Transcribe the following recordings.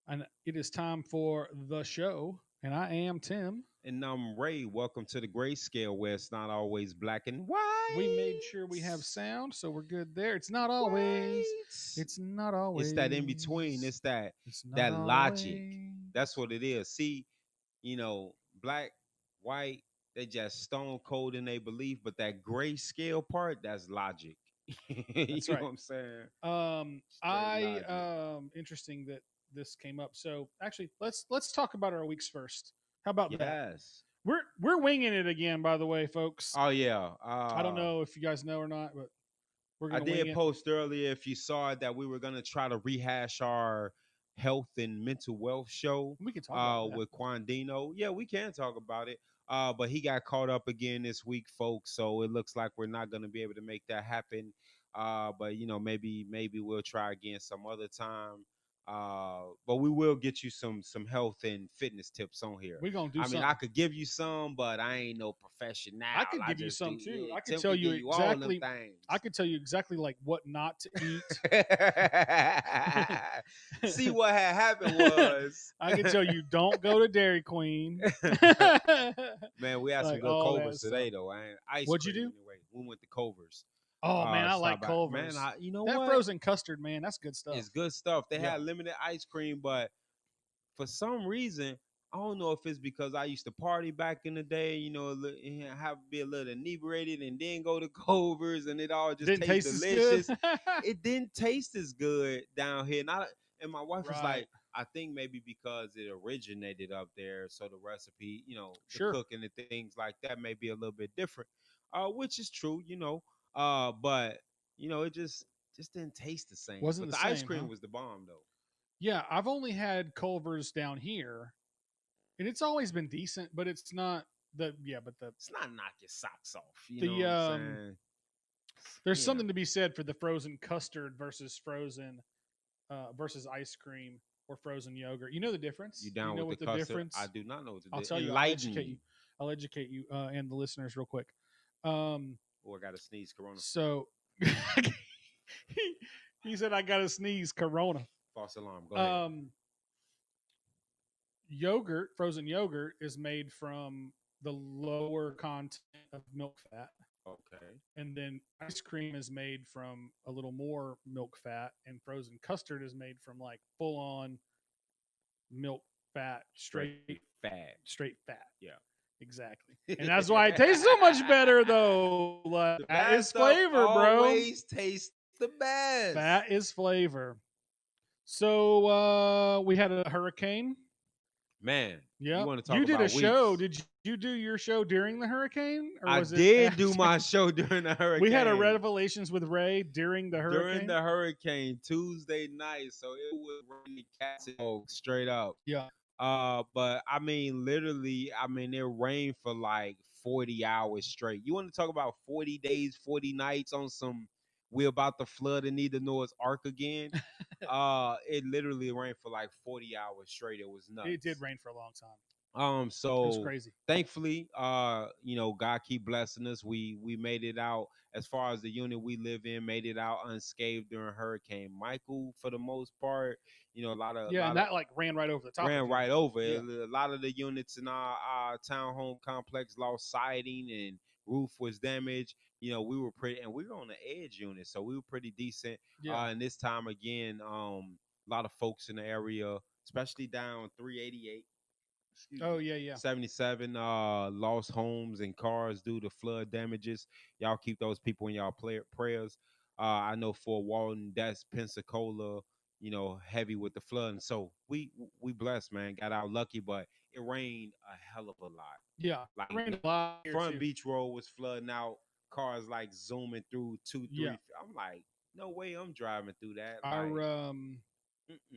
And it is time for the show. And I am Tim. And I'm Ray. Welcome to the grayscale where it's not always black and We made white. sure we have sound, so we're good there. It's not always. White. It's not It's that in between. always. It's that It's not that logic. always. That's what it is. See, black, white, they just stone cold in their belief, but that grayscale part, that's logic. You That's know right. what I'm saying? Straight I logic. interesting that this came up. So actually, let's talk about our weeks first. How about that? Yes. We're winging it again, by the way, folks. Oh yeah. I don't know if you guys know or not, but we're I gonna wing did it. post earlier if you saw it that we were gonna try to rehash our health and mental wealth show We can talk about that. with Quandino. Yeah, we can talk about it. But he got caught up again this week, folks. So it looks like we're not gonna be able to make that happen. But maybe we'll try again some other time. But we will get you some health and fitness tips on here. We're gonna do I mean, I something. could give you some, but I ain't no professional. I could I give you just do. some too. Yeah, I could Tim tell can you give you all them exactly. I things. could tell you exactly like what not to eat. See what had happened was, I could tell you don't go to Dairy Queen. man, we had some Like good all that Covers stuff. today though. I ain't ice What'd you cream do? anyway. We went to Covers. Oh man, I Stop like by. Man, Culver's. you know That what? frozen custard, man, that's good stuff. It's good stuff. They Yeah. had limited ice cream, but for some reason, I don't know if it's because I used to party back in the day, have be a little inebriated and then go to Culver's and it all just Didn't tastes taste as good. delicious. It didn't taste as good down here. And my wife was Right. like, I think maybe because it originated up there, so the recipe, the Sure. cooking and things like that may be a little bit different, which is true. But it just didn't taste the same. Wasn't But the the ice same, huh? cream was the bomb though. Yeah, I've only had Culver's down here, and it's always been decent, but it's not the yeah, but It's not knock your socks off. You know the what I'm saying? there's You know, something to be said for the frozen custard versus frozen versus ice cream or frozen yogurt. You know the you difference? You down know with the what the custard? I difference? do not know what to I'll do. tell you. Enlighten me. I'll educate you and the listeners real quick. Um, Oh, I got to sneeze. Corona. so he, he said I got to sneeze Corona. False alarm. Go ahead. Um, frozen yogurt, is made from the lower content of milk fat. Okay. And then ice cream is made from a little more milk fat, and frozen custard is made from like full on milk fat, Straight fat. straight fat. Yeah. Exactly. And that's why it tastes so much better though. Like The that bad is stuff flavor, bro. always tastes the best. That is flavor. So we had a hurricane. Man, you Yeah. want to talk You did a about show. weeks? Did you do your show during the hurricane or I was it did do after? my show during the We had a hurricane. Revelations with Ray during the During hurricane. the hurricane Tuesday night, so it was raining cats and dogs straight up. Yeah. But I mean, literally, I mean, it rained for like 40 hours straight. You want to talk about 40 days, 40 nights on some we're about to flood and need the Noah's Ark again? It literally rained for like 40 hours straight. It was It did nuts. rain for a long time. It was So crazy. thankfully, God keep blessing us. We made it out as far as the unit we live in, made it out unscathed during Hurricane Michael for the most part. A lot of Yeah, and that like ran right over the top of ran you. right over Yeah. it. A lot of the units in our townhome complex lost siding and roof was damaged. We were pretty, and we were on the edge unit, so we were pretty decent. Yeah. And this time again, a lot of folks in the area, especially down 388. Excuse Oh me. yeah, yeah. 77 lost homes and cars due to flood damages. Y'all keep those people in y'all prayers. I know for Walton, that's Pensacola, heavy with the flooding. So we blessed, man. Got out lucky, but it rained a hell of a lot. Yeah. Like It rained a lot here front too. beach road was flooding out. Cars like zooming through 2, 3. Yeah. I'm like, no way I'm driving through that. Our Like,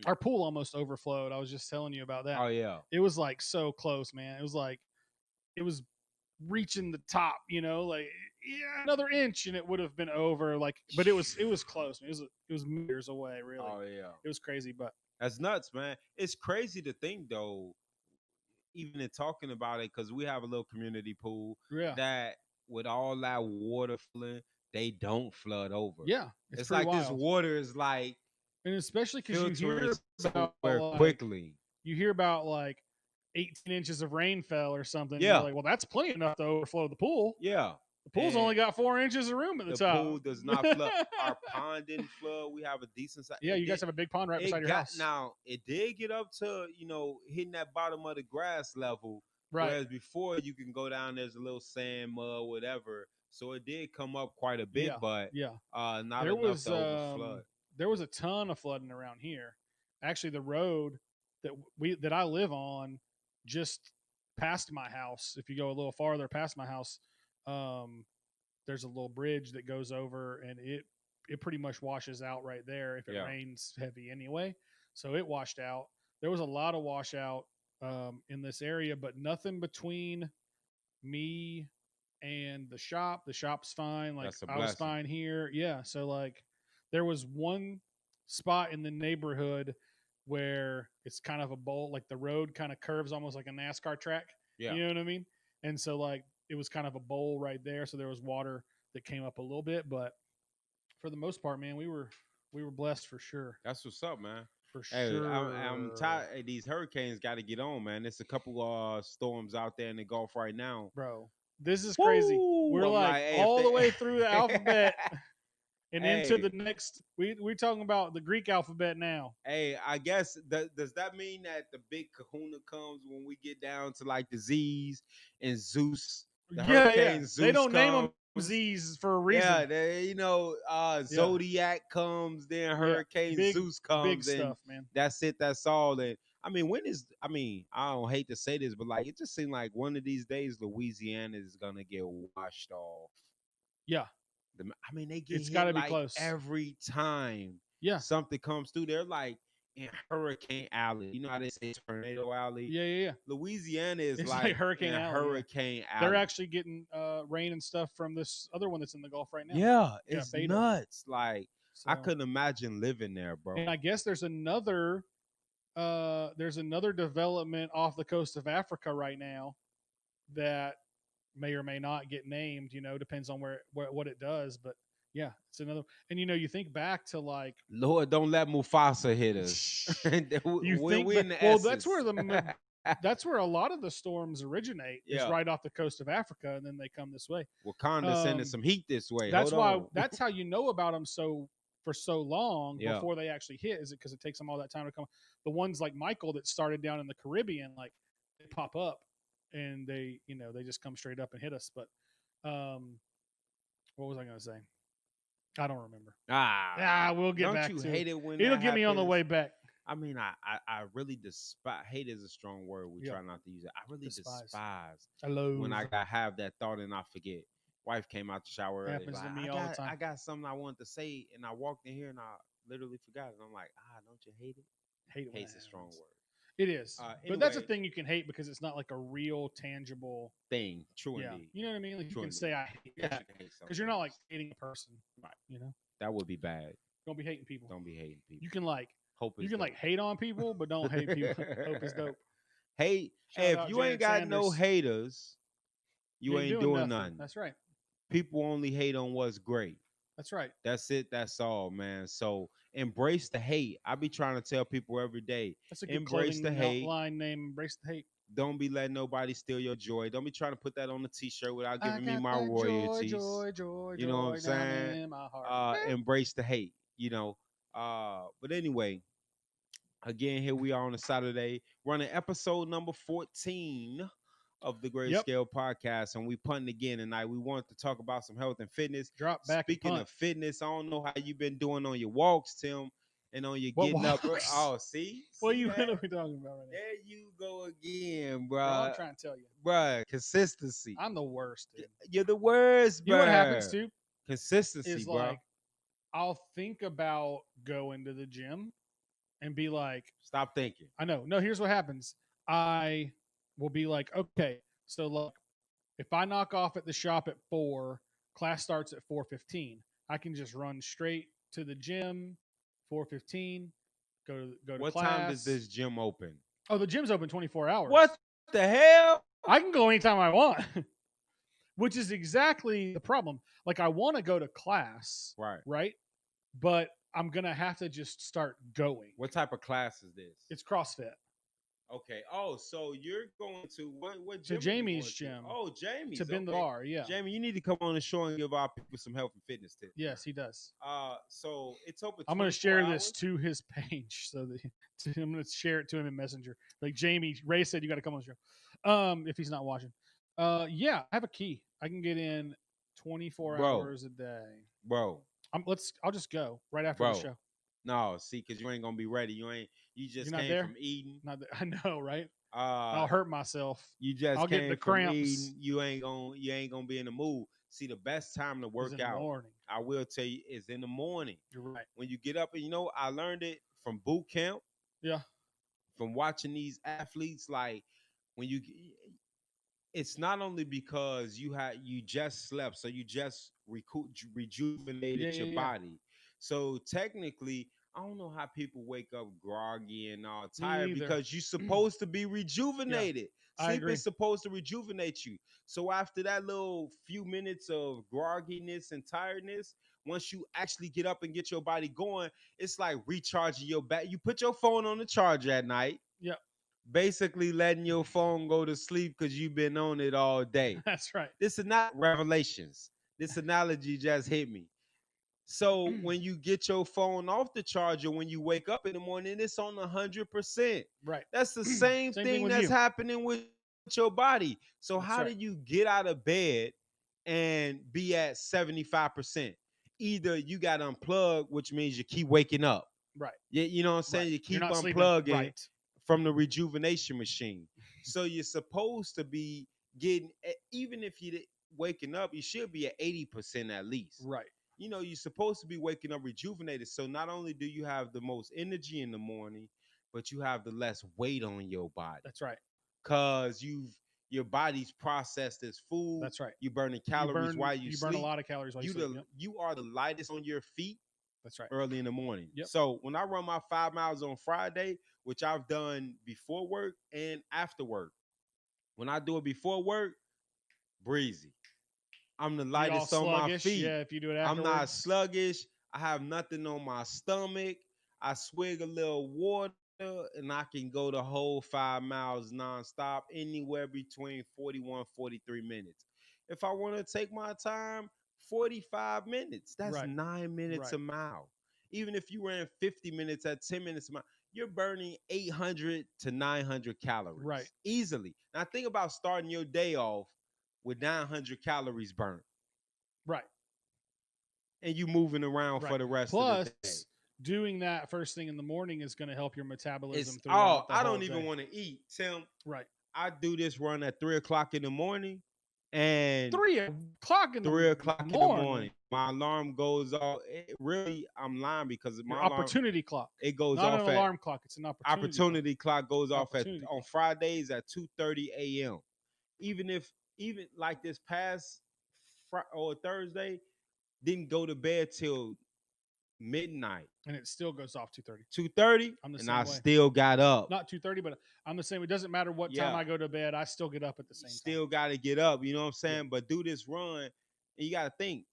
our pool almost overflowed. I was just telling you about that. oh yeah. It was like so close, man. It was like it was reaching the top, like yeah, another inch and it would have been over. Like, but it was close. It was meters away, really. Oh yeah. It was crazy, but That's nuts, man. It's crazy to think though, even in talking about it, because we have a little community pool yeah, that with all that water filling, they don't flood over. yeah, it's It's pretty like this wild. water is like And especially because you filtering hear about somewhere quickly. you hear about like 18 inches of rain fell or something. You're Yeah, like, well, that's plenty enough to overflow the pool. yeah. The pool's And only got 4 inches of room at the the top. pool does not flood. Our pond didn't flood. We have a decent size. Yeah, you guys have a big pond right beside It your got house. now. It did get up to hitting that bottom of the grass level. Right. Whereas before you can go down, there's a little sand, mud, whatever. So it did come up quite a bit, Yeah. but Yeah. not There enough was to overflood. there was a ton of flooding around here. Actually, the road that I live on just past my house. If you go a little farther past my house, um, there's a little bridge that goes over, and it pretty much washes out right there if it Yeah. rains heavy anyway. So it washed out. There was a lot of washout in this area, but nothing between me and the shop. The shop's fine. Like That's a I was blessing. fine here. Yeah. So like there was one spot in the neighborhood where it's kind of a bowl, like the road kind of curves almost like a NASCAR track. Yeah. You know what I mean? And so like it was kind of a bowl right there. So there was water that came up a little bit, but for the most part, man, we were blessed for sure. That's what's up, man. For Hey, sure. I'm tired. Hey, these hurricanes got to get on, man. There's a couple storms out there in the Gulf right now. Bro, this is crazy. Woo! We're I'm like hey, all the way through the alphabet and into Hey. the next. We're talking about the Greek alphabet now. Hey, I guess does that mean that the big Kahuna comes when we get down to like the Z's and Zeus? The hurricane Zeus They don't name comes. them Z's for a reason. Yeah, Zodiac comes, then Hurricane Big, Zeus comes, big and stuff, man. that's it. That's all. And I mean, I don't hate to say this, but like it just seemed like one of these days Louisiana is gonna get washed off. Yeah, I mean, they get it's hit got to be like close. every time Yeah, something comes through. They're like in Hurricane Alley. You know how they say Tornado Alley? yeah. Louisiana is It's like Hurricane in Alley. Hurricane Alley. They're actually getting rain and stuff from this other one that's in the Gulf right now. Yeah, it's Beta. nuts. Like So, I couldn't imagine living there, bro. and I guess there's another development off the coast of Africa right now that may or may not get named. You know, depends on where what it does. But yeah, it's another. And you think back to like Lord, don't let Mufasa hit us. That's where a lot of the storms originate. Is right off the coast of Africa, and then they come this way. Wakanda sending some heat this way. That's why. That's how you know about them for so long before they actually hit. Is it because it takes them all that time to come? The ones like Michael that started down in the Caribbean, like they pop up and they just come straight up and hit us. But what was I going to say? I don't remember. We'll get back to it. Don't you hate it when it'll get me on the way back? I mean, I really despise. Hate is a strong word. We try not to use it. I really despise. When I have that thought and I forget. Wife came out the shower early. Happens to me all the time. I got something I wanted to say, and I walked in here and I literally forgot it. I'm like, don't you hate it? Hate's a strong word. It is, but that's a thing you can hate because it's not like a real tangible thing. True indeed. You know what I mean? Like you can say I hate that because you're not like hating a person, right? You know that would be bad. Don't be hating people. Don't be hating people. You can like hate on people, but don't hate people. Hope is dope. Hey, if you ain't got no haters, you ain't doing nothing. That's right. People only hate on what's great. That's right. That's it. That's all, man. So embrace the hate. I be trying to tell people every day. That's a good embrace the hate line name. Embrace the hate. Don't be letting nobody steal your joy. Don't be trying to put that on a t-shirt without giving me my royalties. Joy, you know what I'm saying? In my heart. Embrace the hate. But anyway, again, here we are on a Saturday, running episode number 14 of the Great Scale Podcast, and we punting again tonight. We wanted to talk about some health and fitness. Drop back. Speaking of fitness, I don't know how you've been doing on your walks, Tim, and on your getting up. Oh, see what are we talking about right now? There you go again, bro. I'm trying to tell you, bro. Consistency. I'm the worst, dude. You're the worst, bro. You know what happens too? Consistency, is bro. Like, I'll think about going to the gym and be like, stop thinking. I know. No, here's what happens. I will be like, okay, so look, if I knock off at the shop at 4, class starts at 4:15. I can just run straight to the gym, 4:15, go to what class. What time does this gym open? Oh, the gym's open 24 hours. What the hell? I can go anytime I want, which is exactly the problem. Like, I want to go to class, right? But I'm gonna have to just start going. What type of class is this? It's CrossFit. Okay. Oh, so you're going to what To gym are you Jamie's going to? gym Oh, to Jamie's. bend the Okay. bar. Yeah. Jamie, you need to come on the show and give our people some health and fitness tips, man. Yes, he does. So it's open I'm going to 24 share this hours. to his page, so that I'm going to share it to him in Messenger. Like Jamie Ray said, you got to come on the show. If he's not watching, yeah, I have a key. I can get in 24 Bro, hours a day. bro, I'll just go right after the bro. show. No, see, because you ain't gonna be ready. You You're just not came there. from eating. Not there. I know, right? Uh I'll hurt myself. you just I'll get the came from eating. cramps. You ain't gonna be in the mood. See, the best time to Is work in the out, morning. I will tell you, is in the morning. You're right. When you get up, and I learned it from boot camp, Yeah. from watching these athletes. Like when it's not only because you just slept, so you just Yeah. rejuvenated Yeah. your Yeah. body. So technically, I don't know how people wake up groggy and all Me tired either. because you're supposed to be Yeah. rejuvenated. I Sleep agree. is supposed to rejuvenate you. So after that little few minutes of grogginess and tiredness, once you actually get up and get your body going, it's like recharging your back. You put your phone on the charger at night, Yeah. basically letting your phone go to sleep because you've been on it all day. That's right. This is not revelations. This analogy just hit me. So when you get your phone off the charger, when you wake up in the morning, it's on 100%. Right. That's the same Same thing thing with that's you. happening with your body. So That's how right. do you get out of bed and be at 75%? Either you got unplugged, which means you keep waking up. Right. You know what I'm Right. saying? You You're keep not sleeping unplugging right. from the rejuvenation machine. So you're supposed to be getting, even if you're waking up, you should be at 80% at least. Right. You're supposed to be waking up rejuvenated. So not only do you have the most energy in the morning, but you have the less weight on your body That's right. because your body's processed as food. That's right. You're burning You calories burn while you you burn a sleep. lot of calories while you You sleep. the Yep. you are the lightest on your feet That's right. early in the morning. Yep. So when I run my 5 miles on Friday, which I've done before work and after work, when I do it before work, breezy. I'm the You all lightest on my sluggish. feet. Yeah. If you do it I'm not afterwards. sluggish. I have nothing on my stomach. I swig a little water and I can go the whole 5 miles nonstop, anywhere between 41, 43 minutes. If I want to take my time, 45 minutes. That's Right. 9 minutes Right. a mile. Even if you ran 50 minutes at 10 minutes a mile, you're burning 800 to 900 Right. calories easily. Now think about starting your day off with 900 calories burnt Right. and you moving around Right. for the rest of the day. Plus, doing that first thing in the morning is going to help your metabolism It's throughout the I whole don't even day. want to eat. Tim, Right. I do this run at 3 o'clock in the morning, and 3 o'clock in the 3 o'clock in the morning. morning, my alarm goes off. Really, I'm lying because Your my alarm opportunity clock, it goes not an off at alarm clock. It's an opportunity clock goes off at opportunity on clock. Fridays at 2:30 a.m. Even like this past or Thursday, didn't go to bed till midnight. And it still goes off 2:30. 2:30, I'm the and same I way. still got up. Not 2:30, but I'm the same. It doesn't matter what time Yeah, I go to bed. I still get up at the you same time. still got to get up. You know what I'm Yeah. saying? But do this run, and you got to think.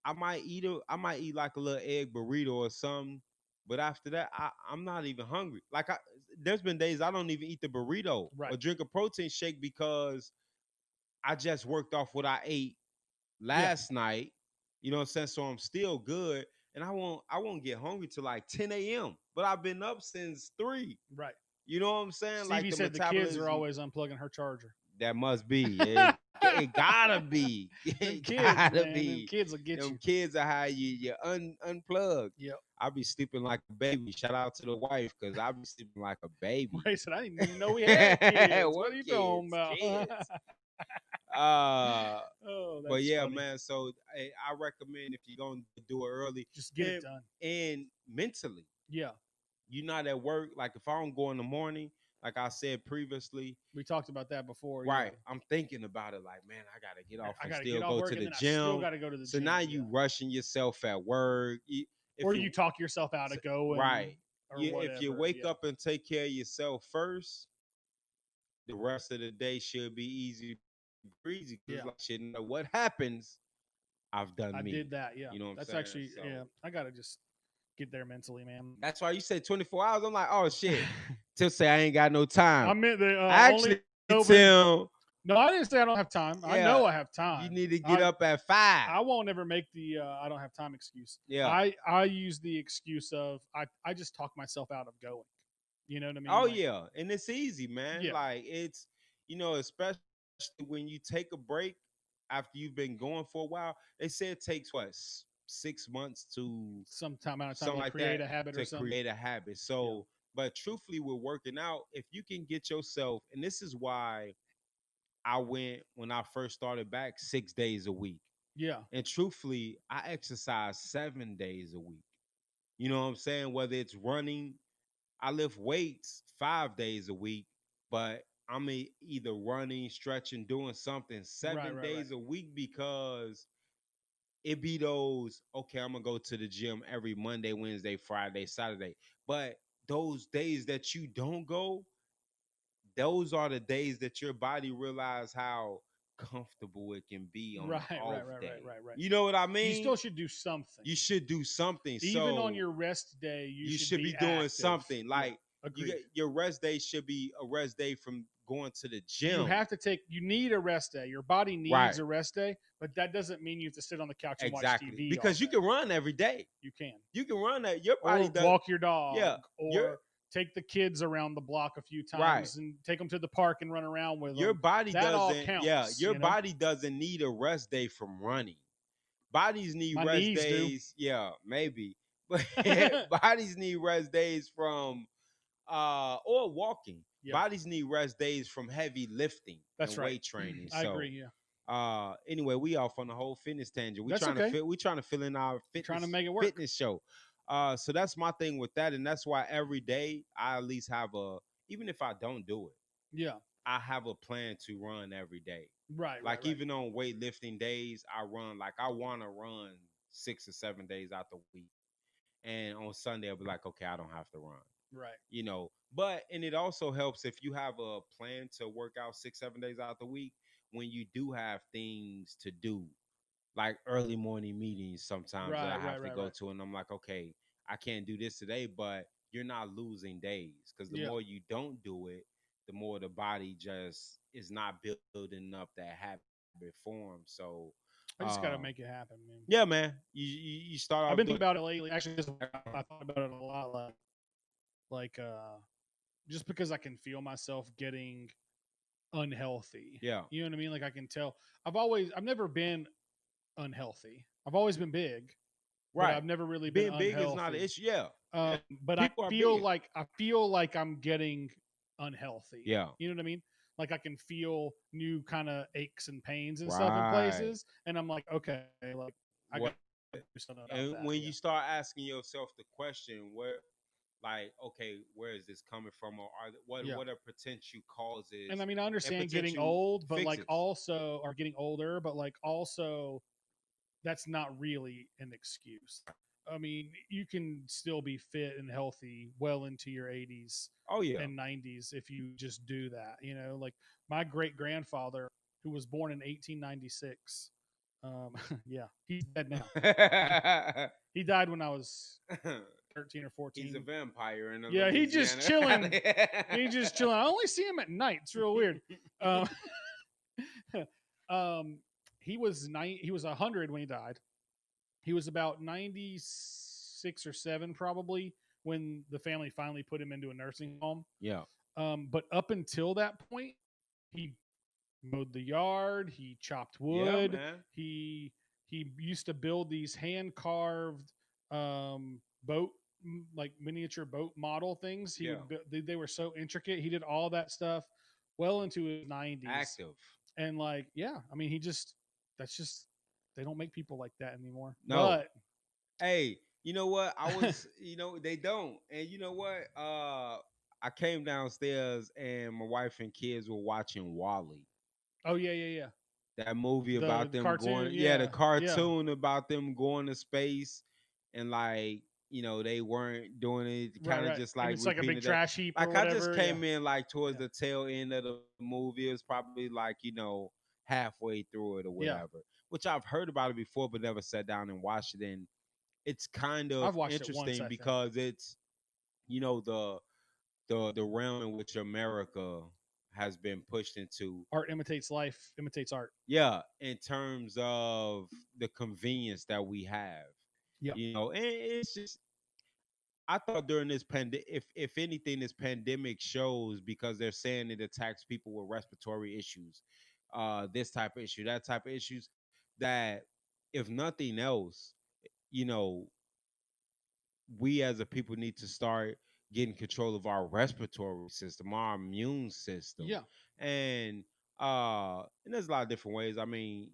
I might eat like a little egg burrito or something. But after that, I'm not even hungry. There's been days I don't even eat the burrito Right. or drink a protein shake because I just worked off what I ate Yeah. last night. You know what I'm saying? So I'm still good. And I won't get hungry till like 10 a.m. But I've been up since 3. Right. You know what I'm saying? Like Stevie the said the kids are metabolism. always unplugging her charger. That must be. It gotta be. Them It kids, gotta man. Them be. kids will get Them you. kids are how you unplug. Yep. I be sleeping like a baby. Shout out to the wife because I be sleeping like a baby. Wait, said I didn't even know we had kids. What What are you talking kids? about? Kids. Uh Oh, but that's yeah, funny. man. So I recommend if you're gonna do it early Just get it and, done. and mentally, Yeah. you're not at work. Like if I don't go in the morning, like I said previously, We talked about that before. right. Yeah. I'm thinking about it like, man, I gotta get off I and got to still get off go work to and the then I still gym. got to go to the So gym. now Yeah. you rushing yourself at work. Or you talk yourself out of going. Right. Or If you whatever. wake Yeah. up and take care of yourself first, the rest of the day should be easy breezy. Yeah. It's like shit, no matter what happens, I've done I me. did that. Yeah. You know what I'm That's saying? actually, So yeah. I got to just get there mentally, man. That's why you said 24 hours. I'm like, oh shit. Till say I ain't got no time. I meant the I only actually open. tell No, I didn't say I don't have time. I yeah, know I have you time. need to get up at 5. I won't ever make the I don't have time excuse. Yeah. I use the excuse of I just talk myself out of going. You know what I mean? Oh Like, yeah. And it's easy, man. yeah, Like it's, especially when you take a break after you've been going for a while. They say it takes what 6 months to some time amount of time something to like create that a habit or to something. create a habit. Yeah, So, but truthfully, with working out, if you can get yourself, and this is why I went when I first started back 6 days a week. yeah, And truthfully, I exercise 7 days a week. You know what I'm saying? Whether it's running, I lift weights 5 days a week, but I'm either running, stretching, doing something right, seven right, right, days a week because it be those, okay, I'm gonna go to the gym every Monday, Wednesday, Friday, Saturday. But those days that you don't go, those are the days that your body realize how comfortable it can be on right, an right, off right, right, day. right, right. You know what I You mean? still should do something. You should do something. Even on So your rest day, you you should should be be doing active. something. Yeah, Like you agreed. get your rest day should be a rest day from going to the You gym. have to take. You need a rest day. Your body needs Right. a rest day, but that doesn't mean you have to sit on the couch and watch Exactly. TV all Because you day. can run every day. You can. You can run that. Your body Or does. walk your dog, Yeah. Your or take the kids around the block a few right. times and take them to the park and run around with Your them. body That all doesn't. Yeah. counts, Your you know. body doesn't need a rest day from running. Bodies need My rest knees do. days. Yeah, maybe. But bodies need rest days from or walking. Yeah, Bodies need rest days from heavy lifting that's and right. weight training. I So agree. Yeah, anyway, we off on the whole fitness tangent. that's okay. We trying to fill in our I'm trying to fitness make it work. fitness show. So that's my thing with that, and that's why every day I at least have a, even if I don't do it, Yeah, I have a plan to run every day. right, right, Like right, even on weightlifting days, I run, like I want to run 6 or 7 days out the week, and on Sunday I'll be like, okay, I don't have to run. right. But and it also helps if you have a plan to work out 6 7 days out the week, when you do have things to do, like early morning meetings sometimes that I Right, right, have to right, go right. to, and I'm like, okay, I can't do this today, but you're not losing days, because the Yeah, more you don't do it, the more the body just is not building up that habit form. So I just got uh to make it happen, man. yeah, man, you start I've off been doing thinking about it lately. Actually, I thought about it a lot. Like, just because I can feel myself getting unhealthy. yeah, You know what I mean? Like I can tell. I've never been unhealthy. I've always been big, but right. I've never really been Being big is not an unhealthy. issue. Yeah, yeah. But People are big. I feel like I'm getting unhealthy. Yeah. You know what I mean? Like I can feel new kind of aches and pains and stuff in Right. places, and I'm like, okay, like I got What to do something about and that. when Yeah. you start asking yourself the question, where, like, okay, where is this coming from, or Yeah. what are potential And causes I mean, I and understand getting potential old, but like fixes? also, or getting older, but like also, that's not really an excuse. I mean, you can still be fit and healthy well into your 80s Oh yeah. and 90s if you just do that. You know, like my great grandfather, who was born in 1896. Yeah, he's dead now. He died when I was 13 or He's a 14. vampire in Yeah, he just Louisiana. chilling. He just chilling. I only see him at night. It's real weird. Um, um, he was 100 when he died. He was about 96 or 7 probably when the family finally put him into a nursing home. Yeah. But up until that point, he mowed the yard, he chopped Yeah, wood, man. he used to build these hand carved boat, like miniature boat model things. He Yeah. would they were so intricate. He did all that stuff well into his 90s. Active. And like, yeah, I mean, he just that's just they don't make people like that anymore. No. But Hey, you know what? I was, they don't. And you know what? I came downstairs and my wife and kids were watching Wally. oh yeah, yeah, yeah. That movie The about them cartoon, going, yeah, the yeah, yeah. cartoon about them going to space, and like, they weren't doing it, Right, kind of right. just And like it's like a big repeating that. trash heap or Like I just whatever. Yeah, came in like towards yeah, the tail end of the movie. It was probably like, halfway through it or yeah. whatever. Which I've heard about it before, but never sat down and watched it. And it's kind of I've watched it once, interesting I think. because it's, the realm in which America has been pushed into. Art imitates life, imitates art. Yeah, in terms of the convenience that we have, Yep. and it's just, I thought during this if anything, this pandemic shows, because they're saying it attacks people with respiratory issues, this type of issue, that type of issues, that if nothing else, you know, we as a people need to start getting control of our respiratory system, our immune system, Yeah. and there's a lot of different ways. I mean,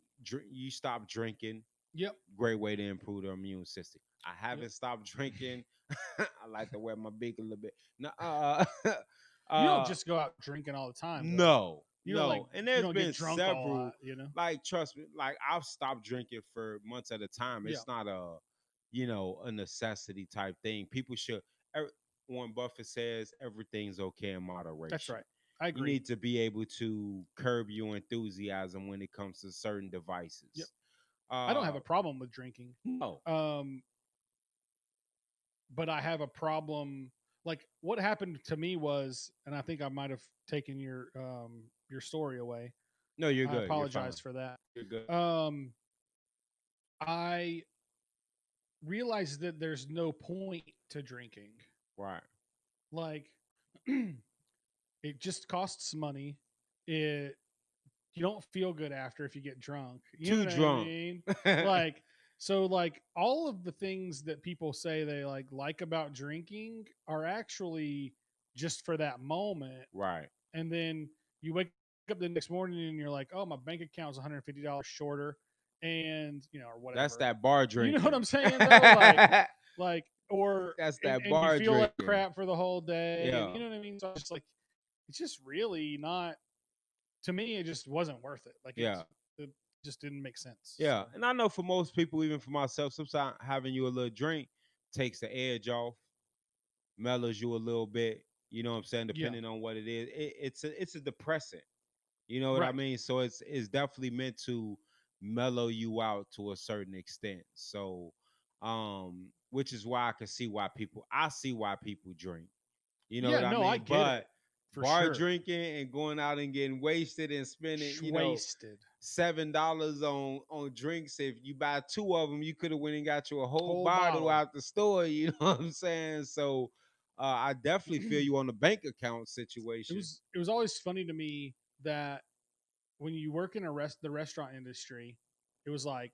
you stop drinking, Yep. great way to improve the immune system. I Yep. haven't stopped drinking. I like to wear my beak a little bit. No, You don't uh, just go out drinking all the time, though. no, You don't like. and You there's don't get been drunk a lot. several. You know. Like, trust me, like I've stopped drinking for months at a time. Yeah. It's not a necessity type thing. People should. Warren Buffett says everything's okay in That's moderation. right. I You agree. need to be able to curb your enthusiasm when it comes to certain Yep. devices. I don't have Uh, a problem with drinking. no, Um, but I have a problem. Like what happened to me was, and I think I might have taken your story away. no, you're I good. You're fine. apologize for that. You're good. Um, I realized that there's no point to drinking. Right. Like, it just costs money. It You don't feel good after if you get drunk. You know Too what I drunk. mean? Like, so like all of the things that people say they like about drinking are actually just for that moment. Right. And then you wake up the next morning and you're like, oh, my bank account's $150 shorter, and or That's whatever. that bar You know what drinking. I'm saying though? Like or That's and that and you bar feel like drinking. crap for the whole day, and Yeah. you know what I mean. So it's just like it's just really not, to me. It just wasn't worth it. Like Yeah. it just didn't make sense. Yeah. So And I know for most people, even for myself, sometimes having you a little drink takes the edge off, mellows you a little bit. You know what I'm saying? yeah, Depending on what it is, it's a depressant. You know what I right. mean? So it's definitely meant to mellow you out to a certain extent. So, which is why I see why people drink. You know Yeah, what I no, I mean? get But it for bar sure. drinking and going out and getting wasted and spending, Wasted $7 on drinks. If you buy two of them, you could have went and got you a whole whole bottle bottle. out the store. You know what I'm saying? So I definitely feel it you on the bank account situation. was always funny to me that when you work in the restaurant industry, it was like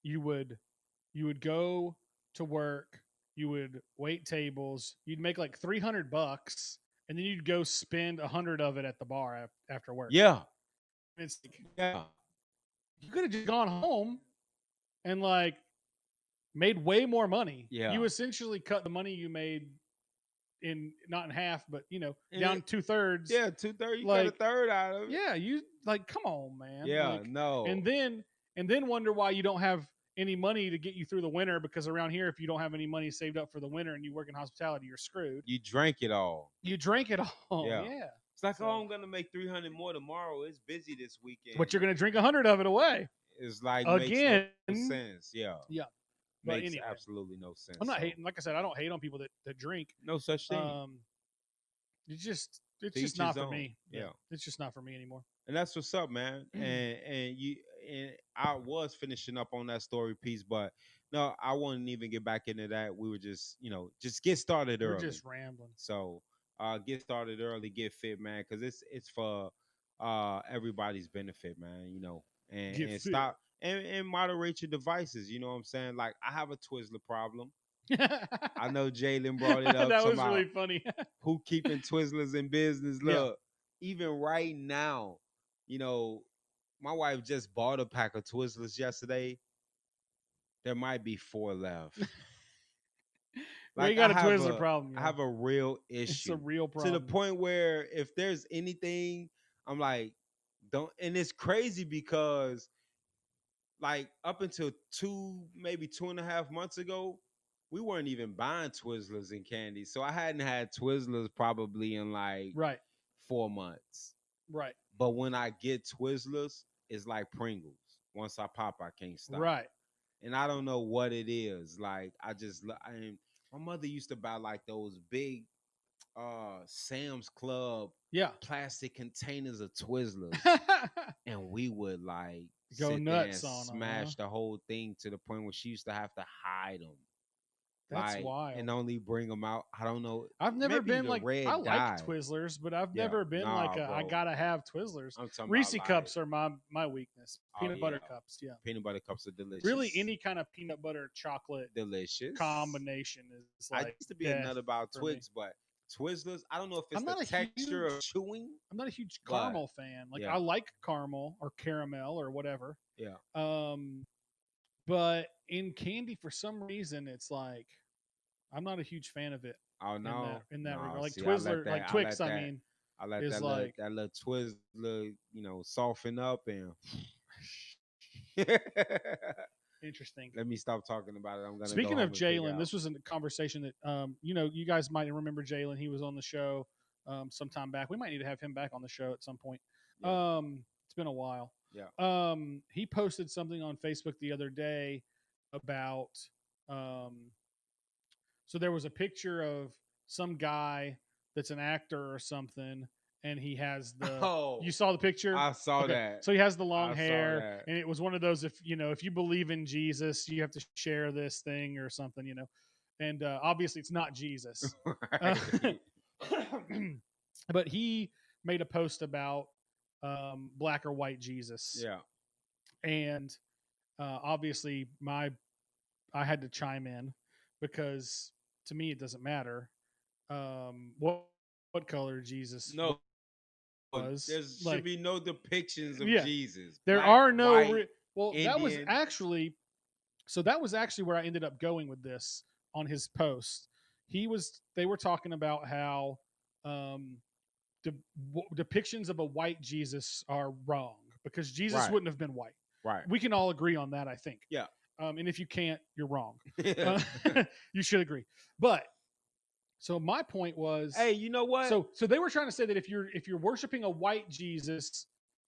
you would go to work, you would wait tables, you'd make like $300, and then you'd go spend 100 of it at the bar after work. Yeah, And it's like yeah, you could have just gone home and like made way more money. yeah. You essentially cut the money you made in, not in half, but And down 2/3. yeah, 2/3. You got a Like, third out of it. yeah, you like, come on, man. Yeah, Like, and no. then wonder why you don't have any money to get you through the winter, because around here, if you don't have any money saved up for the winter and you work in hospitality, you're screwed. You drank it all. You drank it all. Yeah. Yeah. It's like, oh, So, I'm gonna make 300 more tomorrow. It's busy this weekend. but you're gonna drink 100 of it away It's like makes no again. sense. Yeah. Yeah. But Makes anyway, absolutely no I'm sense. not So hating. Like I said, I don't hate on people that drink. no such thing. It's To just each his not for own. me. Yeah, Yeah. it's just not for me anymore. And that's what's up, man. And I was finishing up on that story piece, but no, I wouldn't even get back into that. We were just, just get started We're early. just rambling. So get started early, get fit, man, because it's for everybody's benefit, man. Get And fit. stop and moderate your devices. You know what I'm saying? Like I have a Twizzler problem. I know Jalen brought it up That was somehow. really funny. Who keeping Twizzlers in business? Yeah. Look, even right now, you know, my wife just bought a pack of Twizzlers yesterday. There might be 4 left. We Like got a Twizzler problem, I y'all. have a real It's a issue real to the problem. point where if there's anything, I'm like, don't. And it's crazy because like up until maybe 2.5 months ago, we weren't even buying Twizzlers and candy. So I hadn't had Twizzlers probably in like Right. 4 months. Right. But when I get Twizzlers, it's like Pringles. Once I pop, I can't stop. Right. and I don't know what it is. Like my mother used to buy like those big Sam's Club Yeah. plastic containers of Twizzlers, and we would like Go sit there and nuts on them, huh? smash the whole thing to the point where she used to have to hide them, That's like, wild. and only bring them out. I don't know, I've never maybe been the like, I red like dye. Twizzlers, but I've Yeah, never been like nah, a, I bro. gotta have Twizzlers. I'm talking about Reese like, cups are my weakness. oh Peanut yeah, butter cups, yeah. peanut butter cups are Really, delicious, any kind of peanut butter chocolate delicious. combination is I like used to be a death nut about for me. Twix, but Twizzlers, I don't know if it's I'm the not a texture of huge, chewing, I'm not a huge but caramel fan. Like I yeah, like caramel or caramel or whatever. yeah. Um, but in candy, for some reason, it's like I'm not a huge fan of it Oh no, in that no. regard. Like See, I let Twizzler, that, like I Twix, let I that, mean, I let is like that little Twizzler, soften up and. interesting. Let me stop talking about it. I'm gonna go Speaking of home and figure Jalen, out. this was a conversation that you guys might remember Jalen. He was on the show sometime back. We might need to have him back on the show at some point. Yeah, It's been a while. yeah. He posted something on Facebook the other day about so there was a picture of some guy that's an actor or something, and he has the. Oh, You saw the picture? I saw Okay, that. so he has the long I saw hair, that. and it was one of those if you believe in Jesus, you have to share this thing or something. And obviously it's not Jesus, uh, Right. but he made a post about black or white Jesus, Yeah. and obviously I had to chime in because to me it doesn't matter what color Jesus No, was. there should Like, be no depictions of yeah, Jesus. there Black, are no. white, Well, Indian. that was actually where I ended up going with this on his post. They were talking about how um, depictions of a white Jesus are wrong because Jesus Right. wouldn't have been white. Right. We can all agree on that, I think. Yeah. And if you can't, you're wrong. Uh, you should agree. But so my point was, Hey, you know what? so they were trying to say that if you're worshiping a white Jesus,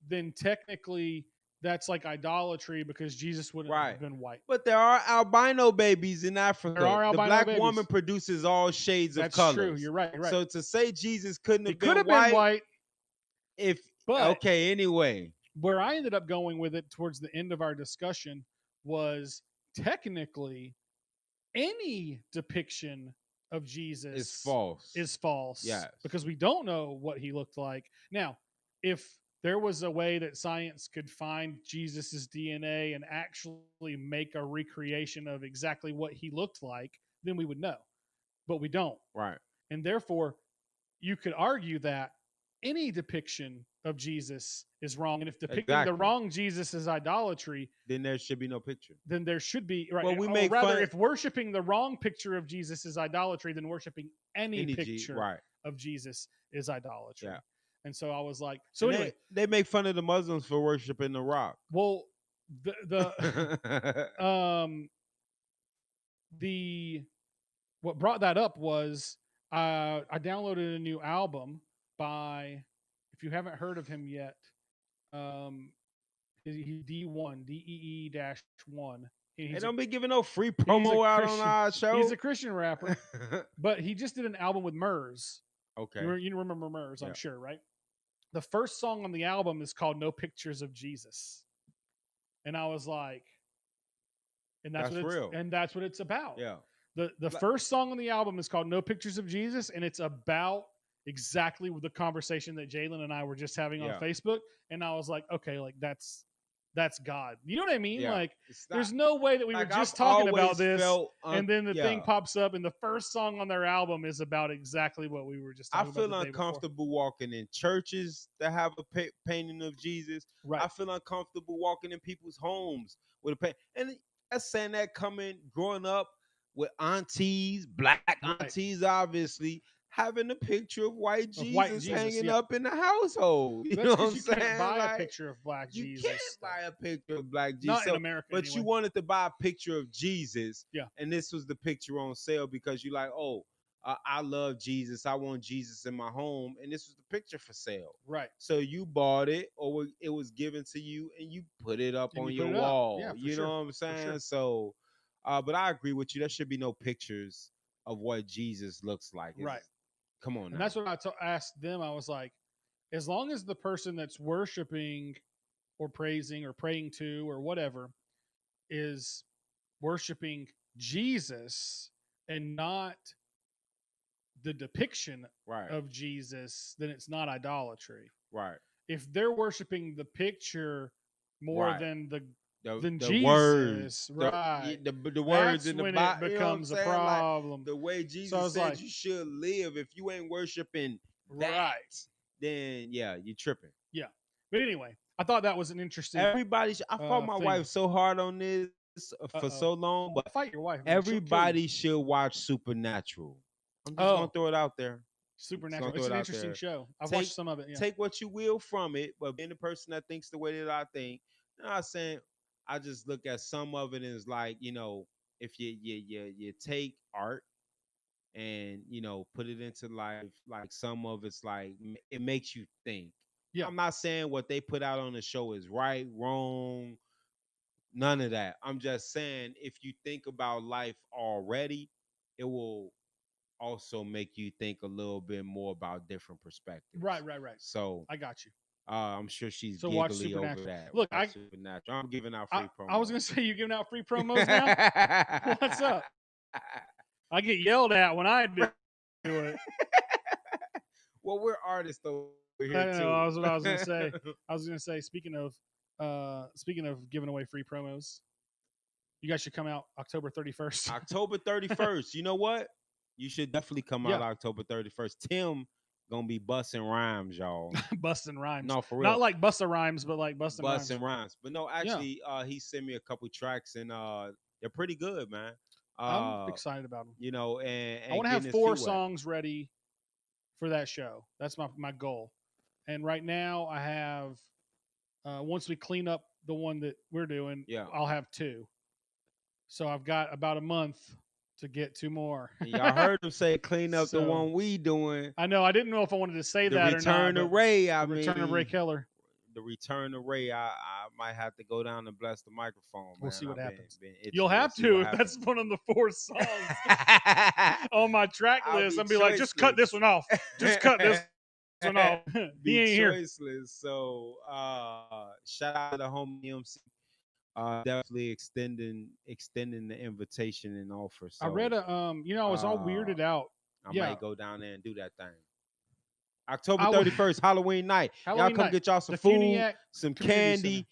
then technically that's like idolatry because Jesus wouldn't Right. have been white. But there are albino babies in There Africa. are The albino black babies. woman produces all shades of That's true. colors. You're right. You're right. So to say Jesus couldn't He have could been have been white, white, if but okay, anyway. where I ended up going with it towards the end of our discussion was technically any depiction of Jesus It's false. is false Yes. because we don't know what he looked like. Now, if there was a way that science could find Jesus's DNA and actually make a recreation of exactly what he looked like, then we would know. But we don't. Right. And therefore, you could argue that any depiction of Jesus is wrong. And if depicting the Exactly. wrong Jesus is idolatry, Then there should be no picture. then there should be right. Well, we or make rather, fun- if worshiping the wrong picture of Jesus is idolatry, then worshiping any picture right. of Jesus is idolatry. Yeah. And so I was like, so And anyway, they make fun of the Muslims for worshiping the rock. well, the what brought that up was I downloaded a new album by, if you haven't heard of him yet, he's DEE-1. They don't be giving no free promo out on our show. He's a Christian rapper, but he just did an album with Murs. Okay. You remember Murs, I'm sure, right? The first song on the album is called "No Pictures of Jesus," and I was like, and that's what real. And that's what it's about. Yeah. The first song on the album is called "No Pictures of Jesus," and it's about exactly the conversation that Jalen and I were just having on Facebook. And I was like, okay, like that's God. You know what I mean? Yeah. Like, there's no way that we were just talking about this, and then the thing pops up, and the first song on their album is about exactly what we were just talking about. I feel uncomfortable walking in churches that have a painting of Jesus. Right. I feel uncomfortable walking in people's homes with a paint. And that's saying that growing up with aunties, black aunties, obviously, having a picture of white Jesus hanging up in the household. You know what I'm saying? Can't buy a picture of black Jesus. You can't buy a picture of black Jesus. Not in America, but anyway. You wanted to buy a picture of Jesus. Yeah. And this was the picture on sale because you're like, oh, I love Jesus. I want Jesus in my home, and this was the picture for sale. Right. So you bought it, or it was given to you, and you put it up And on you put your it up. Yeah, wall. for You know sure. what I'm For saying? sure. So, but I agree with you. There should be no pictures of what Jesus looks like. Right. Come on And that's now. what asked them. I was like, as long as the person that's worshiping or praising or praying to or whatever is worshiping Jesus and not the depiction Right. of Jesus, then it's not idolatry. Right. If they're worshiping the picture more Right. than than The words, Jesus, right? the words That's in the when it Bible. You know what I'm becomes a saying? Like problem. the way So I Jesus was said like, you should live. If you ain't worshiping that, right, then yeah, you tripping. yeah. But anyway, I thought that was an interesting I fought my thing. wife so hard on this for Oh, so long, but fight your wife, man. She'll kill you. everybody should watch Supernatural. I'm just gonna Oh, throw it out there. I'm just gonna Supernatural. throw It's it an out interesting there. show. I've Take watched some of it. Yeah. take what you will from it, but being the person that thinks the way that I think, I'm not saying I just look at some of it as like, if you take art and put it into life, like some of it's like it makes you think. Yeah. I'm not saying what they put out on the show is right, wrong, none of that. I'm just saying if you think about life already, it will also make you think a little bit more about different perspectives. Right. Right. Right. So I got you. I'm sure she's So watch giggly over Supernatural. that. Look, Watch Supernatural. I'm giving out free I was promos. gonna say you giving out free promos now. What's up? I get yelled at when I do it. Well, we're artists over I here don't know. too. I was what I was gonna say. I was gonna say. Speaking of giving away free promos, you guys should come out October 31st. October 31st. You know what? You should definitely come out Yeah, October 31st. Tim gonna be busting rhymes, y'all. busting rhymes. No, for Not real. like Busta Rhymes, but like busting rhymes. Busting rhymes. But no, Yeah, actually, he sent me a couple tracks and they're pretty good, man. I'm excited about them. And I want to have getting his 4 feet wet. songs ready for that show. That's my goal. And right now, I have once we clean up the one that we're doing, Yeah. I'll have 2. So I've got about a month to get 2 more. And y'all heard him say clean up the So one we doing. I know I didn't know if I wanted to say The that or not. return of But Ray, the return of Ray Keller. the return of Ray, I might have to go down and bless the microphone, man. We'll see what I've happens. been itching. You'll We'll have see to what if that's happens. one of the 4 songs on my track I'll list. be I'll be like, just cut this choiceless. one off. Just cut this one off. He Be ain't here. choiceless. So shout out to the homie MC. Definitely extending the invitation and offer. I So read a I was all uh weirded out. I Yeah, might go down there and do that thing. October I w- 31st, Halloween night. Y'all Halloween come night, get y'all some the food, Funiac some Community Center. candy.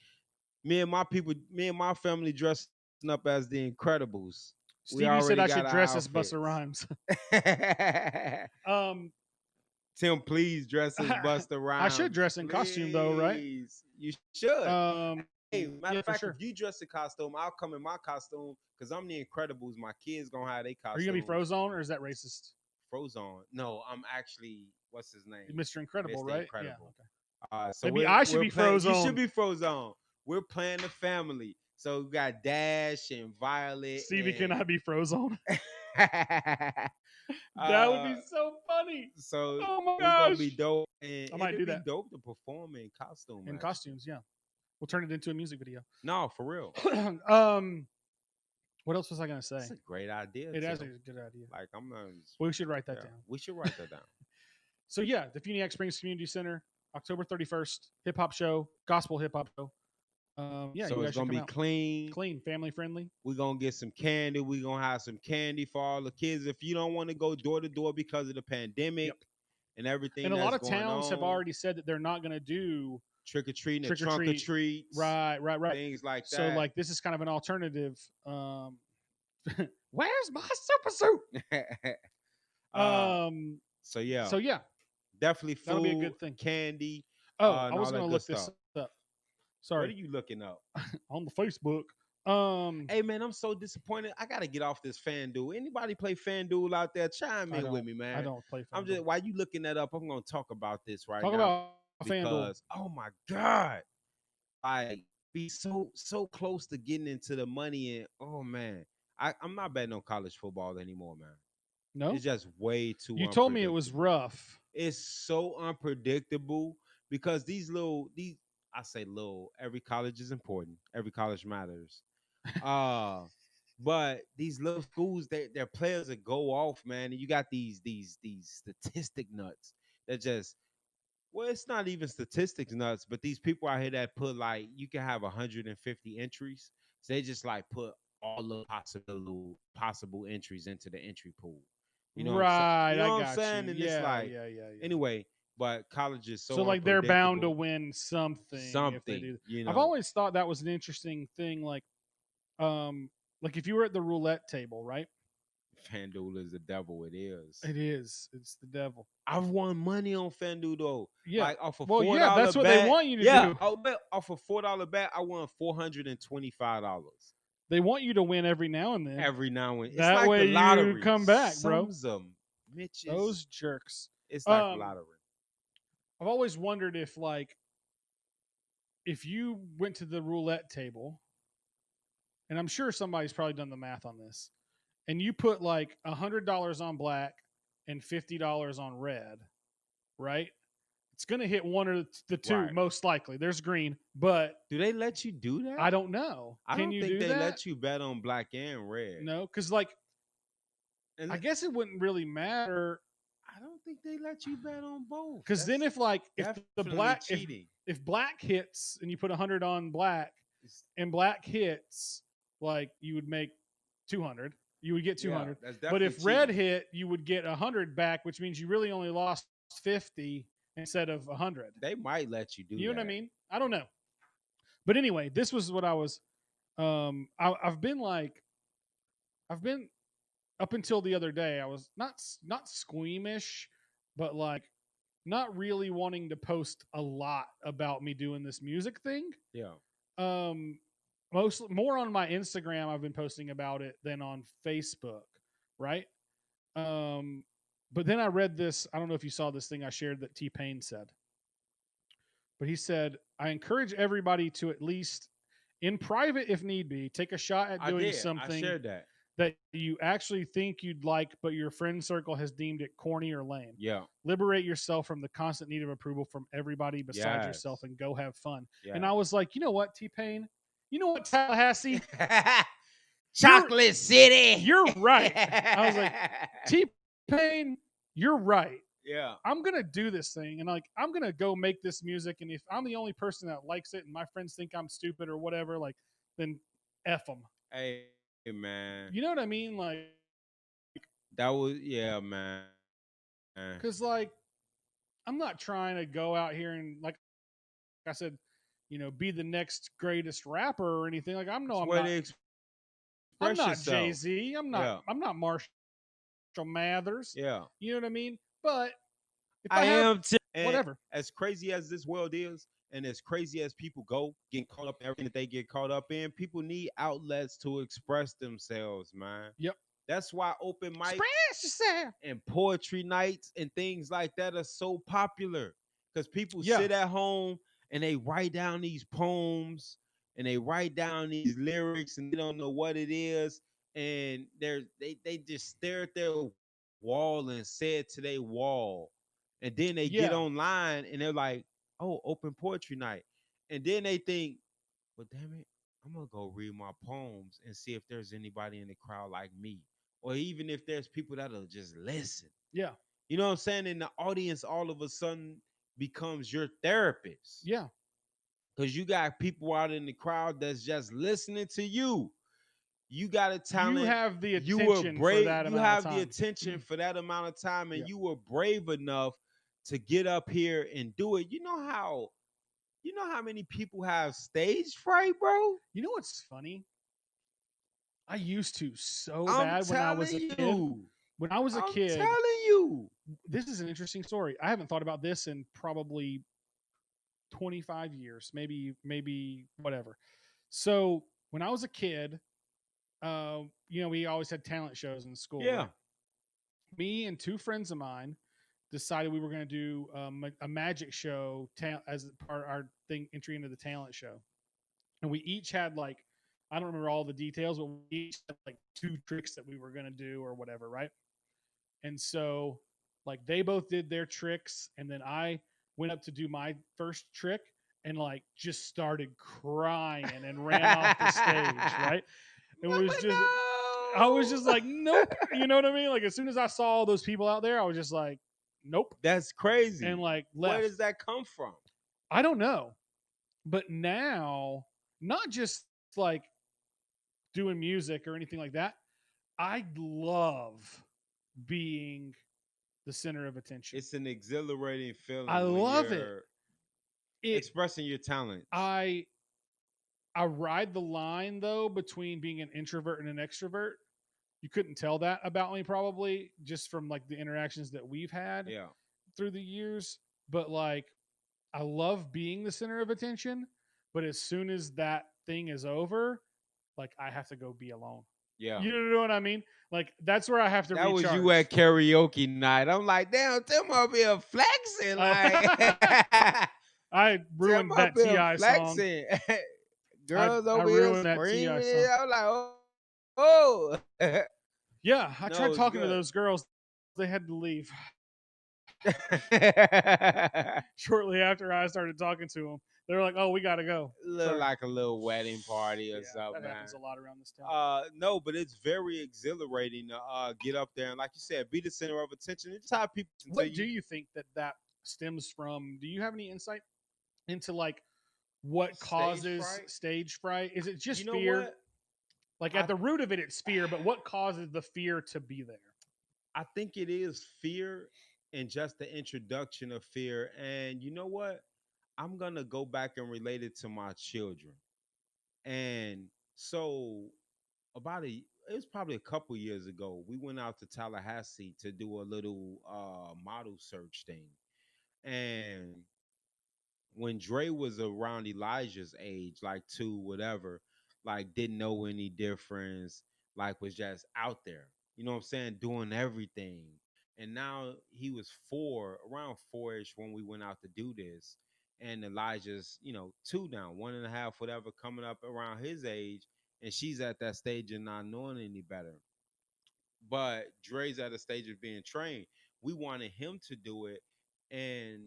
Me and my family dressing up as the Incredibles. We Stevie said already I got should our dress as Busta outfits. Rhymes. um, Tim, please dress as Busta I should Rhymes. dress in costume though, right? Please. You should. Hey, matter Yeah, of for fact, sure. if you dress in costume, I'll come in my costume because I'm the Incredibles. My kids gonna have their Are you gonna be costumes. Frozone or is that racist? Frozone. No, I'm actually what's his name? Mr. Incredible, Mr. right? Incredible. Yeah. So Maybe I should we're be playing. You should Frozone. be Frozone. We're playing the family. So we got Dash and Violet. Stevie, can and I be Frozone? That would be uh, so funny. so Oh my it's gonna gosh. be dope, and I might it'd do be that dope to perform in costume. in Actually. costumes. Yeah, we'll turn it into a music video. No, for real. What else was I gonna say? That's a great idea. It is a Tim. good idea. Like I'm not. We should write that Yeah, down. we should write that down. So yeah, the Funiac Springs Community Center, October 31st, hip hop show, gospel hip hop show. Yeah, So you it's guys should gonna come be out. clean. Clean, family friendly. We're gonna get some candy. We're gonna have some candy for all the kids. If you don't want to go door to door because of the pandemic Yep. and everything And a lot that's of going towns have on, already said that they're not going to do trick or treating, trick or trunk or treat. treats, Right. things like So that. like this is kind of an alternative. Where's my super suit? Um. So yeah, So yeah, definitely food, that'll be a good thing. candy. Oh, And I was all that going to good look this stuff. up. What are Sorry, you looking up? on the Facebook. Hey man, I'm so disappointed. I gotta get off this FanDuel. Anybody play FanDuel out there? Chime in with me, man. I don't play I'm FanDuel. just while you looking that up, I'm gonna talk about this right Talk now about FanDuel. because oh my god, I be so close to getting into the money and oh man, I'm not betting on college football anymore, man. No, It's just way too you told me it was unpredictable. rough. It's so unpredictable because these I say little, every college is important. Every college matters. Uh but these little schools, their players that go off, man, and you got these statistic nuts that just, well, it's not even statistics nuts, but these people out here that put like you can have 150 entries. So they just like put all the possible entries into the entry pool. You know what I'm saying? Right, You know I what I'm got you. saying? And it's Yeah, like, yeah, yeah, yeah. anyway, but college is So so like they're bound to unpredictable. win something if they Something, do. you I've know. always thought that was an interesting thing. Um, like if you were at the roulette table, right? FanDuel is the devil. It is. It is. It's the devil. I've won money on FanDuel though. Yeah. Like off a Well, four yeah, dollar that's what they bet. want you to Yeah, do. off a $4 bet, I won $425 They want you to win every now and then. every now and. It's That like the way you lottery. come back, bro. Sums them, Mitches. Those jerks. It's like the Um, lottery. I've always wondered if if you went to the roulette table, and I'm sure somebody's probably done the math on this, and you put like $100 on black and $50 on red, right? It's going to hit one or the two, Right. most likely. There's green, but Do they let you do that? I don't know. I Can don't you think do they that? let you bet on black and red. No, because like And I guess it wouldn't really matter. I don't think they let you bet on both. Because then That's if the definitely black cheating. if black hits and you put 100 on black It's- and black hits, like you would make 200. You would get yeah, 200. that's But definitely if red cheating. hit, you would get 100 back, which means you really only lost 50 instead of 100. They might let you do You know what I that. mean? I don't know. But anyway, this was what I was. I've been I've been up until the other day. I was not squeamish, but like not really wanting to post a lot about me doing this music thing. Yeah. Um, most more on my Instagram. I've been posting about it than on Facebook, right? Um, but then I read this. I don't know if you saw this thing I shared that T Pain said, but he said, "I encourage everybody to at least, in private if need be, take a shot at I doing did. I something shared that. that you actually think you'd like, but your friend circle has deemed it corny or lame. Yeah. Liberate yourself from the constant need of approval from everybody besides yourself Yes. and go have fun." And Yeah. I was like, you know what, T Pain? You know what, Tallahassee? You're Chocolate City. you're right. I was like, T Pain, you're right. yeah. I'm gonna do this thing and like I'm gonna go make this music. And if I'm the only person that likes it and my friends think I'm stupid or whatever, like then F them. Hey, man. You know what I mean? Like, That was, yeah, man. because like I'm not trying to go out here and like I said, be the next greatest rapper or anything. Like It's I'm way to not. I'm express not Jay yourself. Z. I'm not. Yeah. I'm not Marshall Mathers. Yeah. You know what I mean? But if I I have am too. And whatever, as crazy as this world is, and as crazy as people go, getting caught up in everything that they get caught up in, people need outlets to express themselves, man. yep. That's why open mics Express yourself. and poetry nights and things like that are so popular. Because people Yeah. sit at home and they write down these poems and they write down these lyrics and they don't know what it is. And they just stare at their wall and say it to their wall. And then they get Yeah. online and they're like, oh, open poetry night. And then they think, well, damn it, I'm gonna go read my poems and see if there's anybody in the crowd like me. Or even if there's people that'll just listen. Yeah. You know what I'm saying? And the audience all of a sudden becomes your therapist. Yeah. Because you got people out in the crowd that's just listening to you. You got a You talent. have the You were attention for brave. that You amount of have the time. attention for that amount of time, and Yeah. you were brave enough to get up here and do it. You know how many people have stage fright, bro? You know what's funny? I used to so I'm bad when I was telling a kid. you. When I was a I'm kid, telling you. this is an interesting story. I haven't thought about this in probably 25 years, maybe whatever. So when I was a kid, we always had talent shows in school. Yeah. Right? Me and two friends of mine decided we were going to do a magic show as part of our thing entry into the talent show, and we each had like I don't remember all the details, but we each had like two tricks that we were going to do or whatever, right? And so like they both did their tricks, and then I went up to do my first trick and like just started crying and ran off the stage, right? It was Mama, just I was no. just like, nope. You know what I mean? Like as soon as I saw all those people out there, I was just like, nope, That's and crazy. like Where left. does that come from? I don't know. But now, not just like doing music or anything like that, I love being the center of attention. It's an exhilarating I feeling when love it. you're It expressing your talents. I I ride the line though between being an introvert and an extrovert. You couldn't tell that about me probably just from like the interactions that we've had Yeah. through the years, but like I love being the center of attention, but as soon as that thing is over, like I have to go be alone. Yeah. You know what I mean? Like that's where I have to That was you at recharge. karaoke night. I'm like, damn, Tim up here flexing. Like, I Tim ruined up that here Ti song. flexing. I Girls I over here ruined that Ti screaming. song. I'm like, oh. Yeah, I No, tried it's talking to good. those girls. They had to leave shortly after I started talking to them. They were like, "Oh, we got to go." Look Sorry. like a little wedding party or Yeah, something, that man. happens a lot around this town. No, but it's very exhilarating to get up there and, like you said, be the center of attention. It's how people listen to What do you. you think that stems from? Do you have any insight into like what Stage causes fright. stage fright? Is it You just know fear? what? Like at I the root of it, it's fear, but what causes the fear to be there? I think it is fear and just the introduction of fear. And you know what? I'm gonna go back and relate it to my children. And so about it was probably a couple years ago. We went out to Tallahassee to do a little model search thing. And when Dre was around Elijah's age, like two, whatever, like didn't know any difference, like was just out there, you know what I'm saying, doing everything. And now he was four, around four-ish when we went out to do this. And Elijah's, two now, 1.5, whatever, coming up around his age. And she's at that stage of not knowing any better. But Dre's at a stage of being trained. We wanted him to do it, and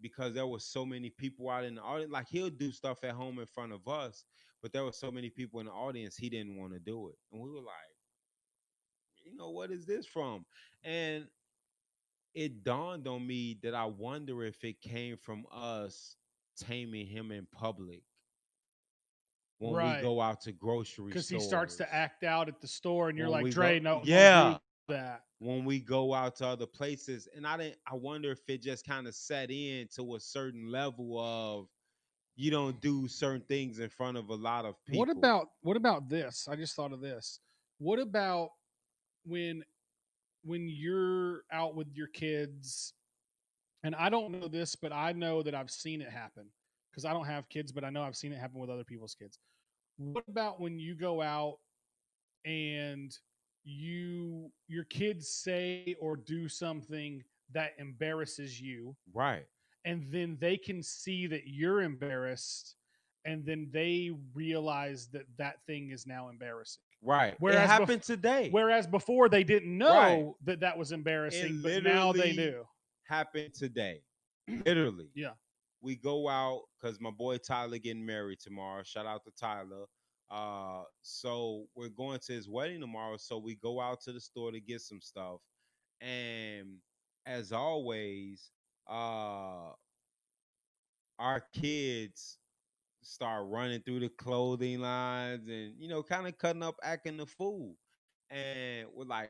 because there was so many people out in the audience, like he'll do stuff at home in front of us, but there were so many people in the audience, he didn't want to do it, and we were like, what is this from? And it dawned on me that I wonder if it came from us taming him in public when we Right. go out to grocery Because he starts to stores. act out at the store, and you're When like, we Dre, go, no, don't do yeah, that. when we go out to other places. And I wonder if it just kind of set in to a certain level of you don't do certain things in front of a lot of people. What about this? I just thought of this. What about when when you're out with your kids, and I don't know this, but I know that I've seen it happen because I don't have kids, but I know I've seen it happen with other people's kids. What about when you go out and your kids say or do something that embarrasses you, Right. and then they can see that you're embarrassed, and then they realize that that thing is now embarrassing, Right. It whereas happened today. whereas before they didn't Right. know that that was It embarrassing, but now they literally do. happened today. Literally. Yeah. We go out because my boy Tyler getting married tomorrow. Shout out to Tyler. So we're going to his wedding tomorrow. So we go out to the store to get some stuff. And as always, our kids start running through the clothing lines and kind of cutting up, acting the fool. And we're like,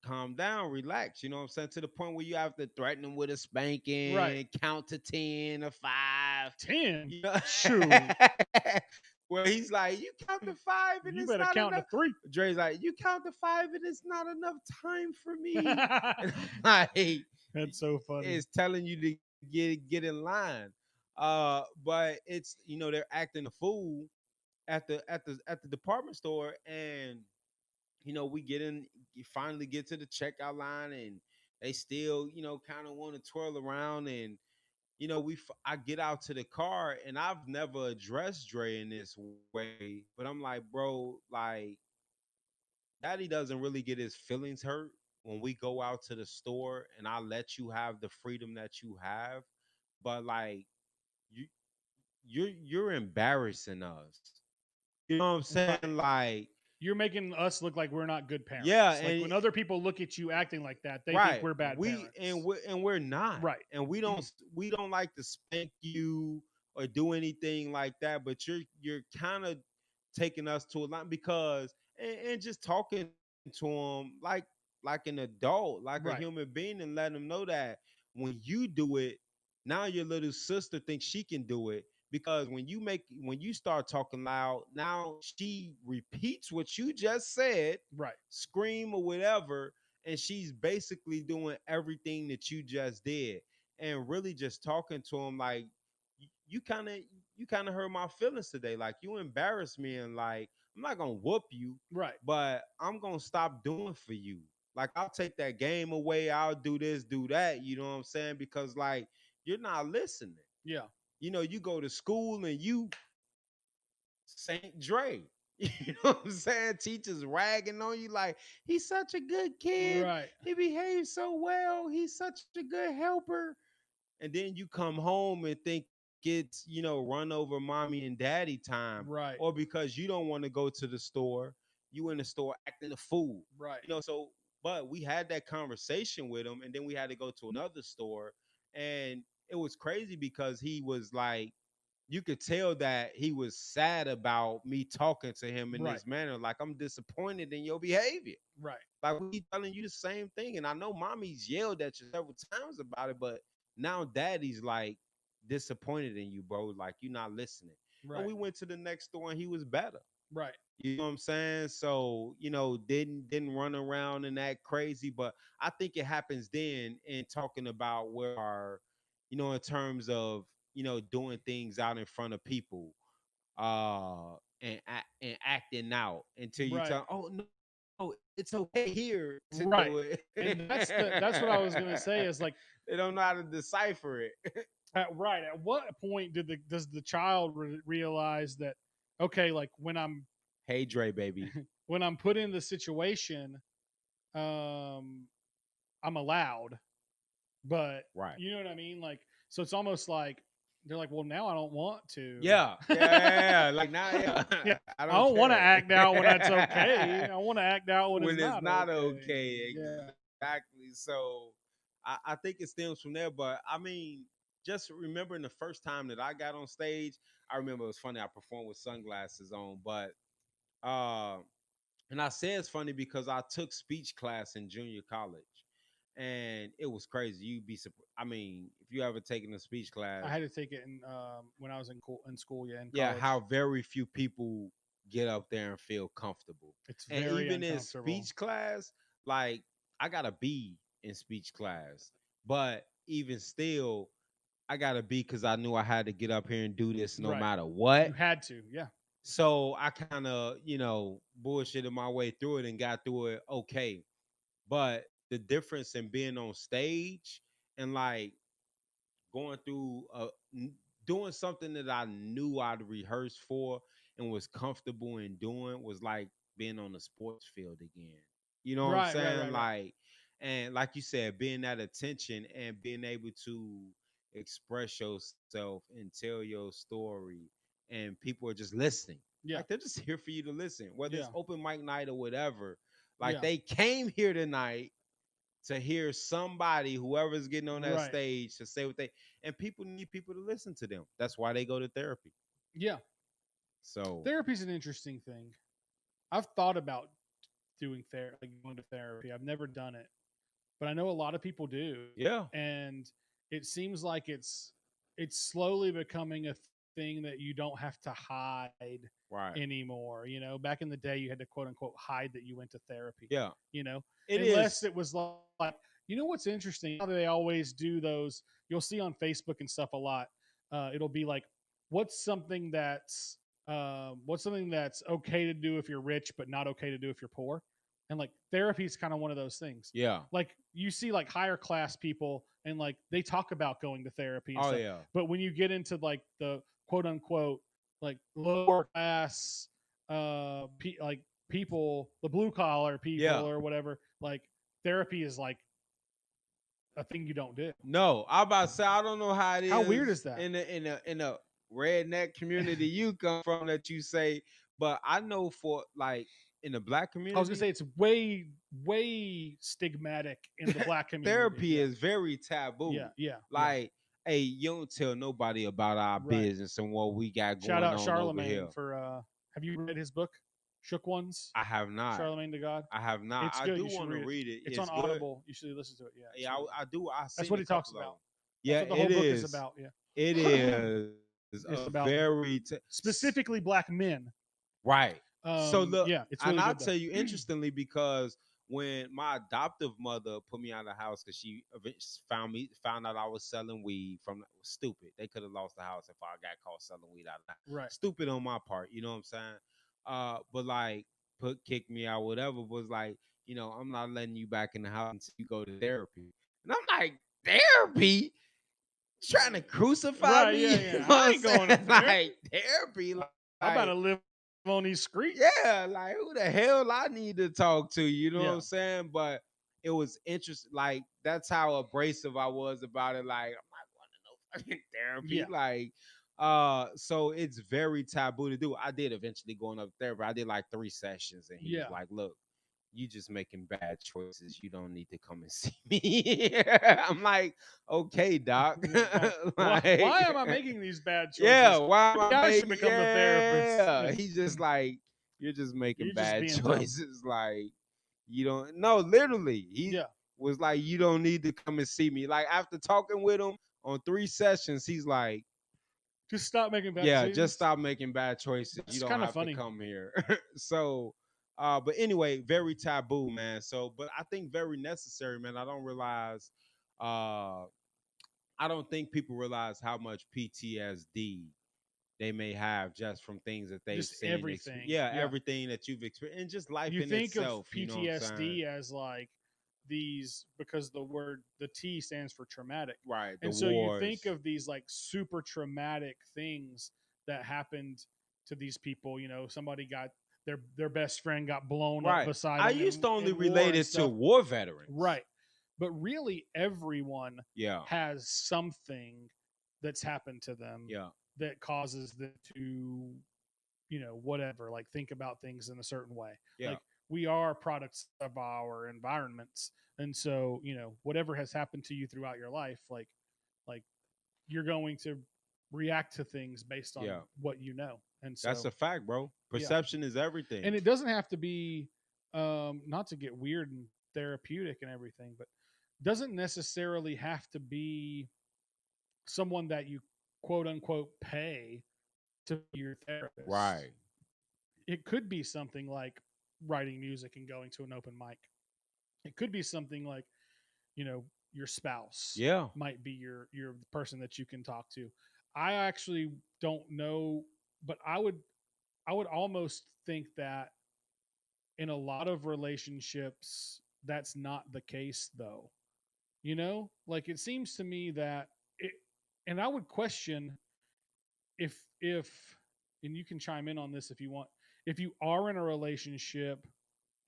calm down, relax. You know what I'm saying? To the point where you have to threaten them with a Right. spanking, count to 10 or 5. 10. You know? Shoot. Where he's like, you count to 5 and You it's better not count to enough. 3. Dre's like, you count to 5 and it's not enough time for me. And I'm like, That's so funny. it's telling you to get in line. But it's they're acting a fool at the department store, and we get in, you finally get to the checkout line, and they still, kind of want to twirl around, and I get out to the car, and I've never addressed Dre in this way, but I'm like, bro, like, Daddy doesn't really get his feelings hurt. when we go out to the store and I let you have the freedom that you have, but like you you're embarrassing us. You know what I'm saying? Right. Like, You're making us look like we're not good yeah, parents. Like and when other people look at you acting like that, they think right. we're bad We parents. and we're not. Right. And we don't like to spank you or do anything like that, but you're kind of taking us to a line because and just talking to them like an adult, like a Right. human being and letting them know that when you do it, now your little sister thinks she can do it because when you start talking loud, now she repeats what you just said, Right. scream or whatever, and she's basically doing everything that you just did and really just talking to him like you kind of you kind of hurt my feelings today, like you embarrassed me, and like I'm not gonna whoop you, Right. but I'm gonna stop doing for you. Like I'll take that game away, I'll do this, do that, you know what I'm saying, because like you're not listening. Yeah. You know, you go to school and you Saint Dre. You know what I'm saying? Teachers ragging on you like he's such a good kid. Right. He behaves so well. He's such a good helper. And then you come home and think it's, run over mommy and daddy time, Right. or because you don't want to go to the store, you in the store acting a fool. Right. So but we had that conversation with him and then we had to go to another store, and it was crazy because he was like, you could tell that he was sad about me talking to him in Right. this manner. Like, I'm disappointed in your behavior. Right. Like, we keep telling you the same thing. And I know mommy's yelled at you several times about it, but now daddy's like disappointed in you, bro. Like, you're not listening. And Right. we went to the next store and he was better. Right. You know what I'm saying? So, didn't run around and act crazy. But I think it happens then in talking about where our, in terms of, doing things out in front of people, and acting out until you Right. tell, oh no, it's okay here to do Right. it. And that's what I was gonna say is like They don't know how to decipher it. right at what point does the child realize that okay, like Hey Dre, baby. when I'm put in the situation, um I'm allowed, but Right. you know what I mean, like so it's almost like they're like, well, now I don't want to. Yeah. Yeah. Like now, yeah. Yeah, I I don't don't want to care. act out when that's okay. I want to act out when it's When it's not not okay. okay. Yeah. Exactly. So I think it stems from there. But I mean, just remembering the first time that I got on stage, I remember it was funny. I performed with sunglasses on, but uh and I say it's funny because I took speech class in junior college, and it was crazy. You'd be surprised. I mean, if you ever taken a speech I class, had to take it when I was in school, yeah, in yeah, college. how very few people get up there and feel comfortable. It's And very even in uncomfortable. speech class, like I got a B in speech class, but even still, I got a B because I knew I had to get up here and do this no Right. matter You what. had to, yeah. So I kind of, bullshitted my way through it and got through it okay. But the difference in being on stage and like going through doing something that I knew I'd rehearsed for and was comfortable in doing was like being on the sports field again. You know what I'm Right, right, saying? right, right. Like, and like you said, being that attention and being able to express yourself and tell your story, and people are just listening. Yeah, Like they're just here for you to listen, whether yeah, it's open mic night or whatever. Like yeah. they came here tonight to hear somebody, whoever's getting on that Right. stage, to say what they, and people need people to listen to them. That's why they go to therapy. Yeah. So Therapy's an interesting thing. I've thought about doing therapy, like going to therapy. I've never done it, but I know a lot of people do, yeah, and it seems like it's slowly becoming a thing that you don't have to hide right, anymore. You know, back in the day, you had to quote unquote hide that you went to therapy. yeah, You know, it unless is, it was like, you know, what's interesting? How they always do those. You'll see on Facebook and stuff a lot. It'll be like, what's something that's what's something that's okay to do if you're rich, but not okay to do if you're poor. And like therapy is kind of one of those things. yeah, Like you see like higher class people and like they talk about going to therapy and oh stuff. yeah, But when you get into like the quote unquote like lower class like people, the blue collar people yeah, or whatever, like therapy is like a thing you don't do. No, I'm about to say I don't know how it How weird is is that? in a redneck community you come from that you say, but I know for like in the black I was gonna community, say it's way stigmatic in the black community. therapy Yeah, is very taboo. yeah, yeah, yeah. Like, hey, you don't tell nobody about our Right. business and what we got Shout going out on over Charlemagne here. for. Have you read his book, Shook Ones? I have not. Charlemagne to God. I have not. It's I good. do You should want to read it. read it. It's on It's good. Audible. You should listen to it. Yeah, it's Yeah, really good. I do. I've That's seen what a he talks couple of them. about. That's Yeah, what the whole it book is is. about. It Yeah, is it's a about very specifically black men. right. So look, Yeah, it's and really I'll good tell though. you interestingly because when my adoptive mother put me out of the house because she found out I was selling weed from stupid. They could have lost the house if I got caught selling weed out of that. Right. Stupid on my part, you know what I'm saying? But like kick me out, whatever, was like, I'm not letting you back in the house until you go to therapy. And I'm like, therapy? Trying to crucify Right. me? Yeah. You Yeah. know I what ain't I'm going to saying? therapy. Like therapy, I'm about to like live on these streets. yeah, like who the hell I need to talk to? You know what Yeah. I'm saying? But it was interesting. Like that's how abrasive I was about it. Like I'm not going to no fucking therapy. Yeah. Like, so it's very taboo to do. I did eventually go into therapy. I did like 3 sessions, and he was Yeah. like, "Look, you just making bad choices. You don't need to come and see me." I'm like, "Okay, doc." Yeah. Like, why am I Like, making these bad yeah, choices? why am Maybe I I should making? become the therapist. Yeah, Yeah. he's just like, you're just making You're just bad being dumb. choices. Like, you don't. No, literally, he Yeah. was like, you don't need to come and see me. Like after talking with him on 3 sessions, he's like, Just stop making bad yeah, just decisions. stop making bad choices. You That's don't kind of have to funny. come here. So, but anyway, very taboo, man. So, but I think very necessary, man. Uh, I don't think people realize how much PTSD they may have just from things that they've Just seen. everything. Yeah, Yeah. everything that you've experienced, and just life You in think of itself. You know what I'm saying? PTSD as like these because the T stands for traumatic. Right. The And so you think wars. of these like super traumatic things that happened to these people, somebody got their best friend got blown up Right. beside I them used to only in war relate and it to stuff. war veterans. Right. But really everyone Yeah. has something that's happened to them Yeah. that causes them to whatever, like think about things in a certain way. Yeah. Like we are products of our environments. And so, whatever has happened to you throughout your life, like you're going to react to things based on Yeah. what you know. And That's so, a fact, bro. yeah. Perception is everything. And it doesn't have to be not to get weird and therapeutic and everything, but doesn't necessarily have to be someone that you quote unquote pay to be your therapist. Right. It could be something like writing music and going to an open mic. It could be something like, your spouse Yeah. might be your person that you can talk to. I actually don't know, but I would almost think that in a lot of relationships that's not the case though. Like it seems to me that it, and I would question if and you can chime in on this if you want, if you are in a relationship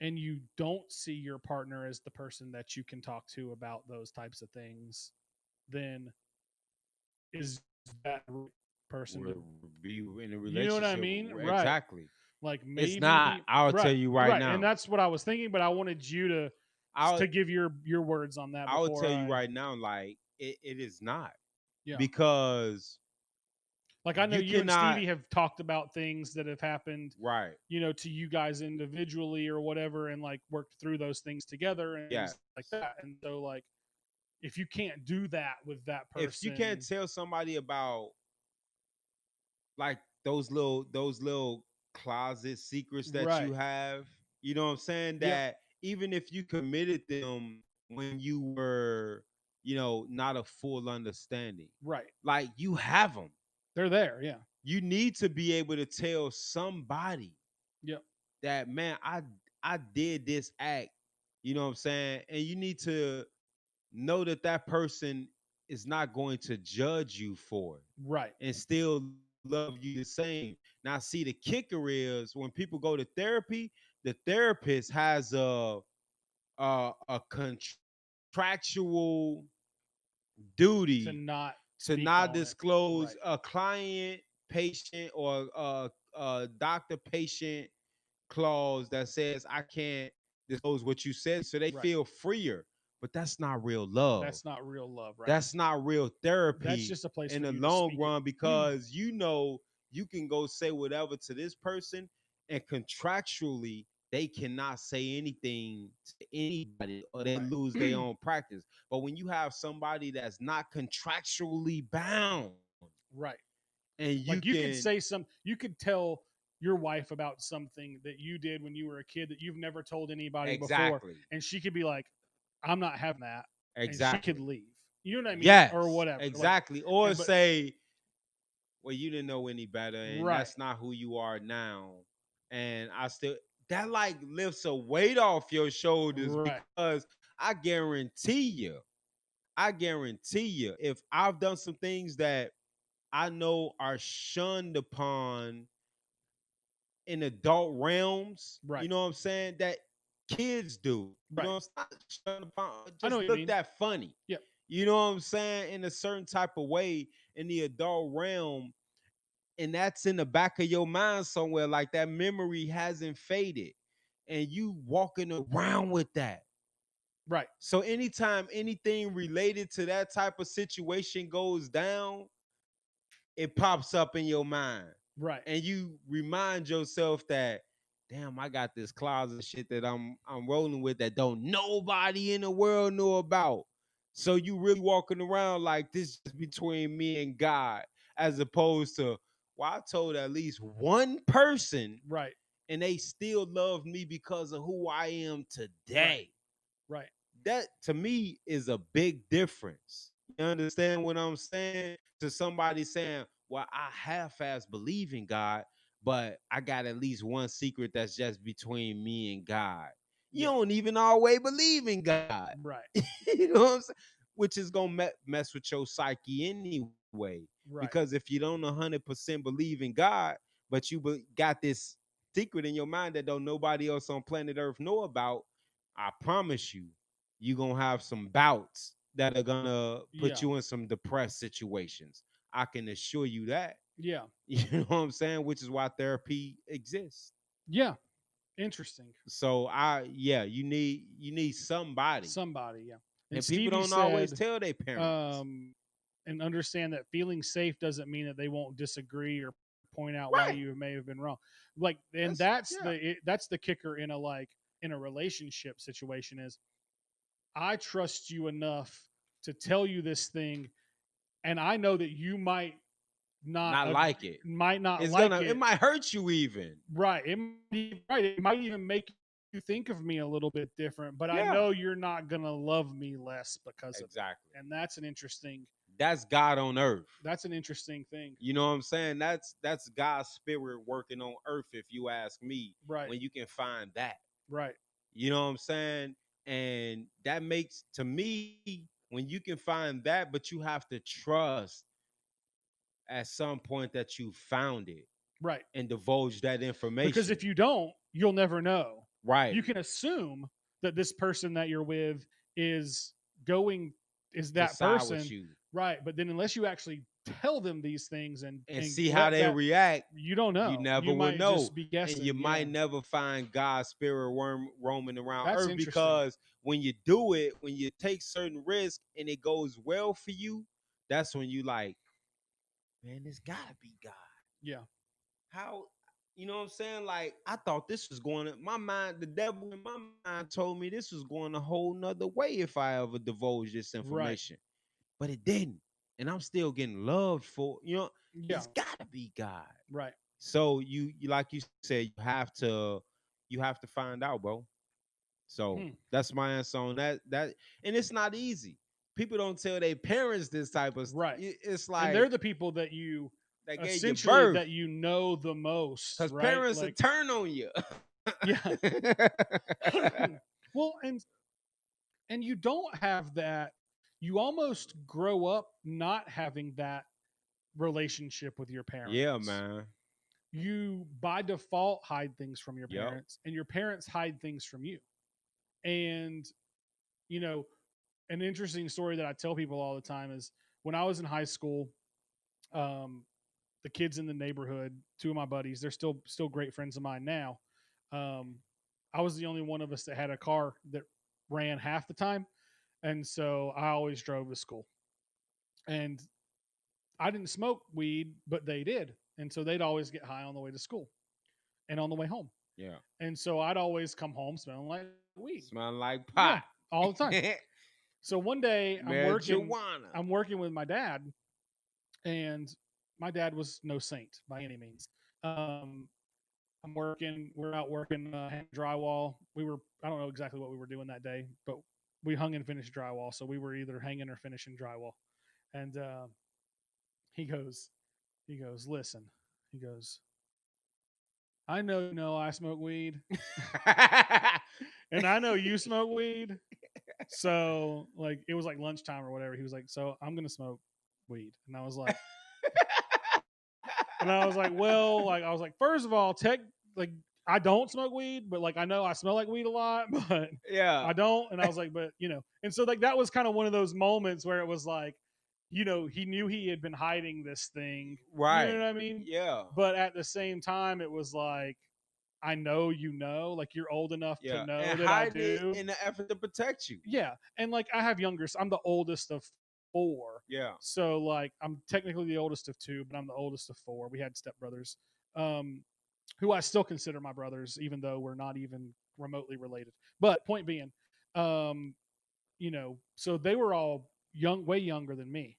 and you don't see your partner as the person that you can talk to about those types of things, then is that the right person to, Be in a you know what I relationship. mean? Right. Exactly. Like It's maybe, not. I'll tell right, you right right. And now. that's what I was thinking, but I wanted you I'll to give your words on that I'll before tell you I, right now, like it is not. yeah. Because Like I know you you and cannot. Stevie have talked about things that have happened, Right. to you guys individually or whatever, and like worked through those things together and Yeah. things like that. And so like if you can't do that with that If you can't person, tell somebody about like those little closet secrets that you right, have, you know what I'm saying? yep, That even if you committed them when you were, not a full understanding, right, like you have them. they're there, yeah, You need to be able to tell somebody yep, that, man, I did this act, you know what I'm saying? And you need to know that that person is not going to judge you for it right, and still love you the same. Now, see, the kicker is when people go to therapy, the therapist has a contractual To duty not to speak not on it. disclose Right. a client patient or a doctor patient clause that says I can't disclose what you said, so they Right. feel freer. But that's not real love. That's not real love, right? That's not real That's therapy just a place in for the you to long speak it. run, because you know you can go say whatever to this person, and contractually they cannot say anything to anybody or they lose their Right. own practice. But when you have somebody that's not contractually bound Right. and you Like you could can say you could tell your wife about something that you did when you were a kid that you've never told anybody before, exactly, and she could be like, "I'm not having that," and she could exactly, leave. You know what I mean, or yes, whatever. Like, exactly, or and but say, well, you didn't know any better, and right, that's not who you are now. And I still, that like lifts a weight off your shoulders, right, because I guarantee you, if I've done some things that I know are shunned upon in adult realms, right, you know what I'm saying, that kids do, you right. know, it's not shunned upon, I know just what you looked mean. at funny, Yeah, you know what I'm saying, in a certain type of way in the adult realm. And that's in the back of your mind somewhere, like that memory hasn't faded and you walking around with that. right, So anytime anything related to that type of situation goes down, it pops up in your mind, right. and you remind yourself that, damn, I got this closet shit that I'm rolling with that don't nobody in the world know about. So you really walking around like this is between me and God, as opposed to, well, I told at least one person Right, and they still love me because of who I am right, today. right. That to me is a big difference. You understand what I'm saying? To somebody saying, well, I half-ass believe in God, but I got at least one secret that's just between me and God. You Yeah, don't even always believe in God. right, You know what I'm saying? Which is gonna mess with your psyche anyway. right. Because if you don't 100% believe in God, but you got this secret in your mind that don't nobody else on planet Earth know about, I promise you, you're gonna have some bouts that are gonna put Yeah, you in some depressed situations. I can assure you that. yeah, You know what I'm saying? Which is why therapy exists. yeah. Interesting. So you need somebody. Somebody, yeah. And And people Stevie don't always said, tell their parents. um, and understand that feeling safe doesn't mean that they won't disagree or point out why Right. you may have been wrong. Like, and That's yeah. that's the kicker in a in a relationship situation is I trust you enough to tell you this thing, and I know that you Not like it. might not It's like gonna it it. might hurt you even. Right. Right. It might even make you think of me a little bit different, but I Yeah. know you're not gonna love me less because of Exactly. it. And That's God on earth. that's an interesting thing. You know what I'm saying? That's God's spirit working on earth, if you ask me, Right. when you can find that. Right. You know what I'm saying? And that makes, to me, when you can find that, but you have to trust at some point that you found it Right. and divulge that Because information. if you don't, you'll never know. You Right. can assume that this person that you're with is going is To that side with person, you right? But then unless you actually tell them these things and and see how let they that, react, you don't you know. never You will might know. just be And you guessing. Yeah. might never find God's spirit roaming around That's earth, interesting. because when you do it, when you take certain risks and it goes well for you, that's when you like, man, this gotta be God. Yeah. How, you know what I'm saying? Like, I thought this was going to my mind, the devil in my mind told me this was going a whole nother way if I ever divulge this Right. information. But it didn't. And I'm still getting loved for, Yeah. it's gotta be God. Right. So you like you said, you have to find out, bro. So Hmm. that's my answer on that. And it's not easy. People don't tell their parents this type of Right. it's And they're like the people that you they gave you essentially birth, that you know the most, because right? parents will Like, turn on you. yeah. Well, and you don't have that. You almost grow up not having that relationship with your Yeah, parents. man. You by default hide things from your Yep. parents, and your parents hide things from you. And, you know, an interesting story that I tell people all the time is when I was in high school, um, the kids in the neighborhood, two of my buddies, they're still great friends of mine now. Um, I was the only one of us that had a car that ran half the time, and so I always drove to school. And I didn't smoke weed, but they did, and so they'd always get high on the way to school and on the way home. Yeah. And so I'd always come home smelling like weed. Smelling like Yeah, pot. all the time. So one day Marijuana. I'm working with my dad, and my dad was no saint by any means. Um, we're out working drywall. I don't know exactly what we were doing that day, but we hung and finished drywall. So we were either hanging or finishing drywall. And he goes, listen, he goes, I know I smoke weed, and I know you smoke weed. So like it was like lunchtime or whatever. He was like, so I'm gonna smoke weed, and I was like, well, like I was like, first of all, like I don't smoke weed, but like I know I smell like weed a lot, but Yeah. I don't. And I was like, but and so like that was kind of one of those moments where it was like, he knew he had been hiding this thing. You know Right. what I mean? Yeah. But at the same time, it was like, I know like you're old enough to Yeah. know And that I hiding it do. in the effort to protect you. Yeah. And like I have younger, so I'm the oldest of four. Yeah. So like I'm technically the oldest of two, but I'm the oldest of four. We had stepbrothers, who I still consider my brothers, even though we're not even remotely related. But point being, um, so they were all way younger than me.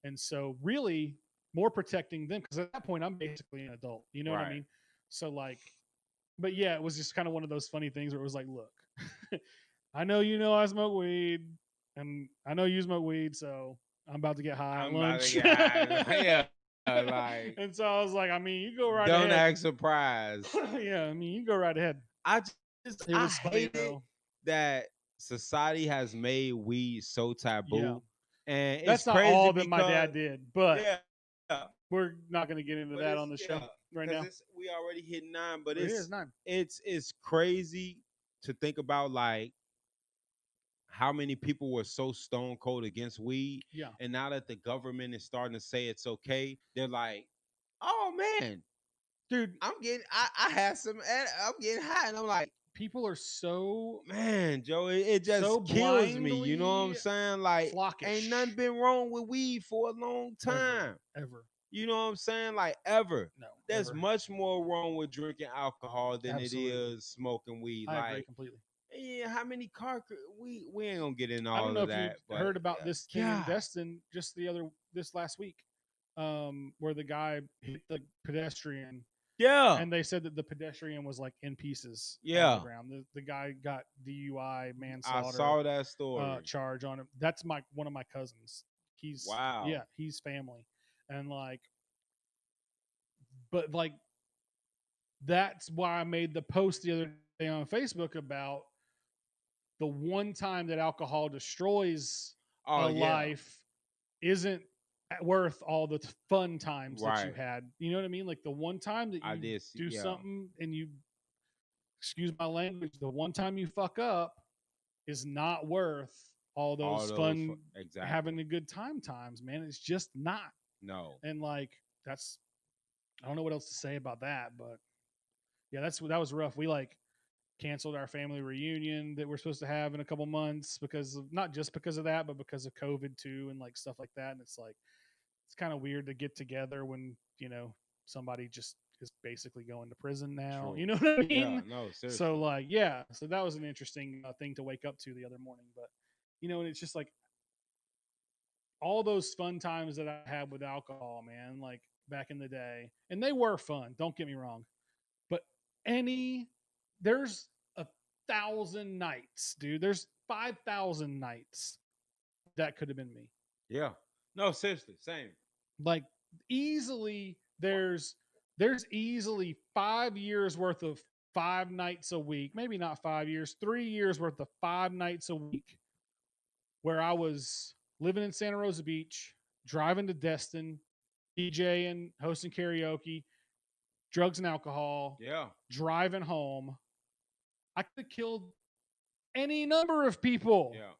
And so really more protecting them because at that point I'm basically an adult. You know what I Right. mean? So like, but yeah, it was just kind of one of those funny things where it was like, look, I know I smoke weed, and I know you smoke weed, so I'm about to get high at I'm about to lunch. get high. Yeah. Like, And so I was like, I mean, you go right don't ahead. act surprised. Yeah, I mean, you go right ahead. I It I was funny hate it though. that society has made weed so Yeah, taboo. And it's that's not crazy all that my because dad did, but yeah, we're not going to get into but that it's on the show yeah, right because now. it's we already hit 9, but But it is 9. it's crazy to think about like how many people were so stone cold against weed, Yeah, and now that the government is starting to say it's okay, they're like, "Oh man, dude, I had some, I'm getting high," and I'm like, people are so "Man, Joe, it so just kills me." You know what I'm blindly saying? Like, ain't nothing flockish. been wrong with weed for a long Ever, time. ever. You know what I'm saying? Like ever. No, There's ever. much more wrong with drinking alcohol than it Absolutely. is smoking weed. I agree Like, completely. yeah, how many we ain't gonna get into I don't all know of if you that, but heard about this thing in yeah, Destin just this last week, where the guy hit the pedestrian, yeah, and they said that the pedestrian was like in pieces on the yeah. ground. The guy got DUI I manslaughter saw that story. charge on him. That's one of my cousins. Wow. He's family, and like, but like that's why I made the post the other day on Facebook about the one time that alcohol destroys Oh a yeah. life isn't worth all the fun times that you Right. had. You know what I mean? Like the one time that I you did see. do Yeah. something and you, excuse my language, the one time you fuck up is not worth all All those those fun exactly. having a good times, man. It's just not. No. And like that's I don't know what else to say about that, but yeah, that was rough. We like canceled our family reunion that we're supposed to have in a couple months because of not just because of that, but because of COVID too and like stuff like that. And it's like it's kind of weird to get together when somebody just is basically going to prison now. True. You know what I Yeah. mean? No. So Seriously. like yeah, so that was an interesting thing to wake up to the other morning. But and it's just like all those fun times that I had with alcohol, man, like back in the day, and they were fun. Don't get me wrong, but any there's 1,000 nights, dude. There's 5,000 nights that could have been me. Yeah. No. Seriously. Same. Like easily, there's easily 5 years worth of 5 nights a week. Maybe not 5 years, 3 years worth of 5 nights a week where I was living in Santa Rosa Beach, driving to Destin, DJing, hosting karaoke, drugs and alcohol, Yeah. driving home. I could have killed any number of people. Yeah.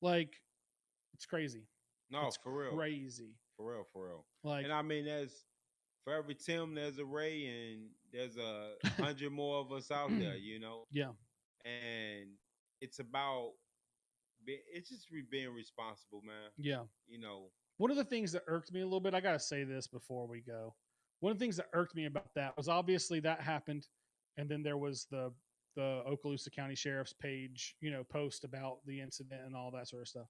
Like, it's crazy. No, It's for real. crazy. For real, for real. Like, And I mean, there's for every Tim, there's a Ray, and there's 100 more of us out there, you know. yeah, And it's about it's just being responsible, man. yeah. You know. One of the things that irked me a little bit, I got to say this before we go. One of the things that irked me about that was obviously that happened. And then there was the Okaloosa County Sheriff's page, post about the incident and all that sort of stuff.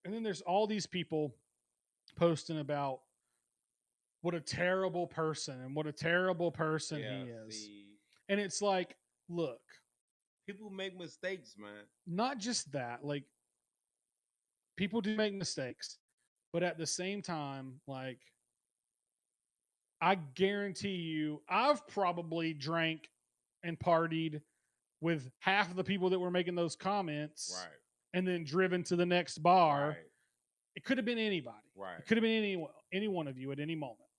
And then there's all these people posting about what a terrible person and what a terrible person Yeah. he is. See, And it's like, look, people make mistakes, man. not just that, like, people do make mistakes, but at the same time, like, I guarantee you, I've probably drank and partied with half of the people that were making those comments Right. and then driven to the next bar. Right. It could have been anybody. Right. It could have been any one of you at any moment.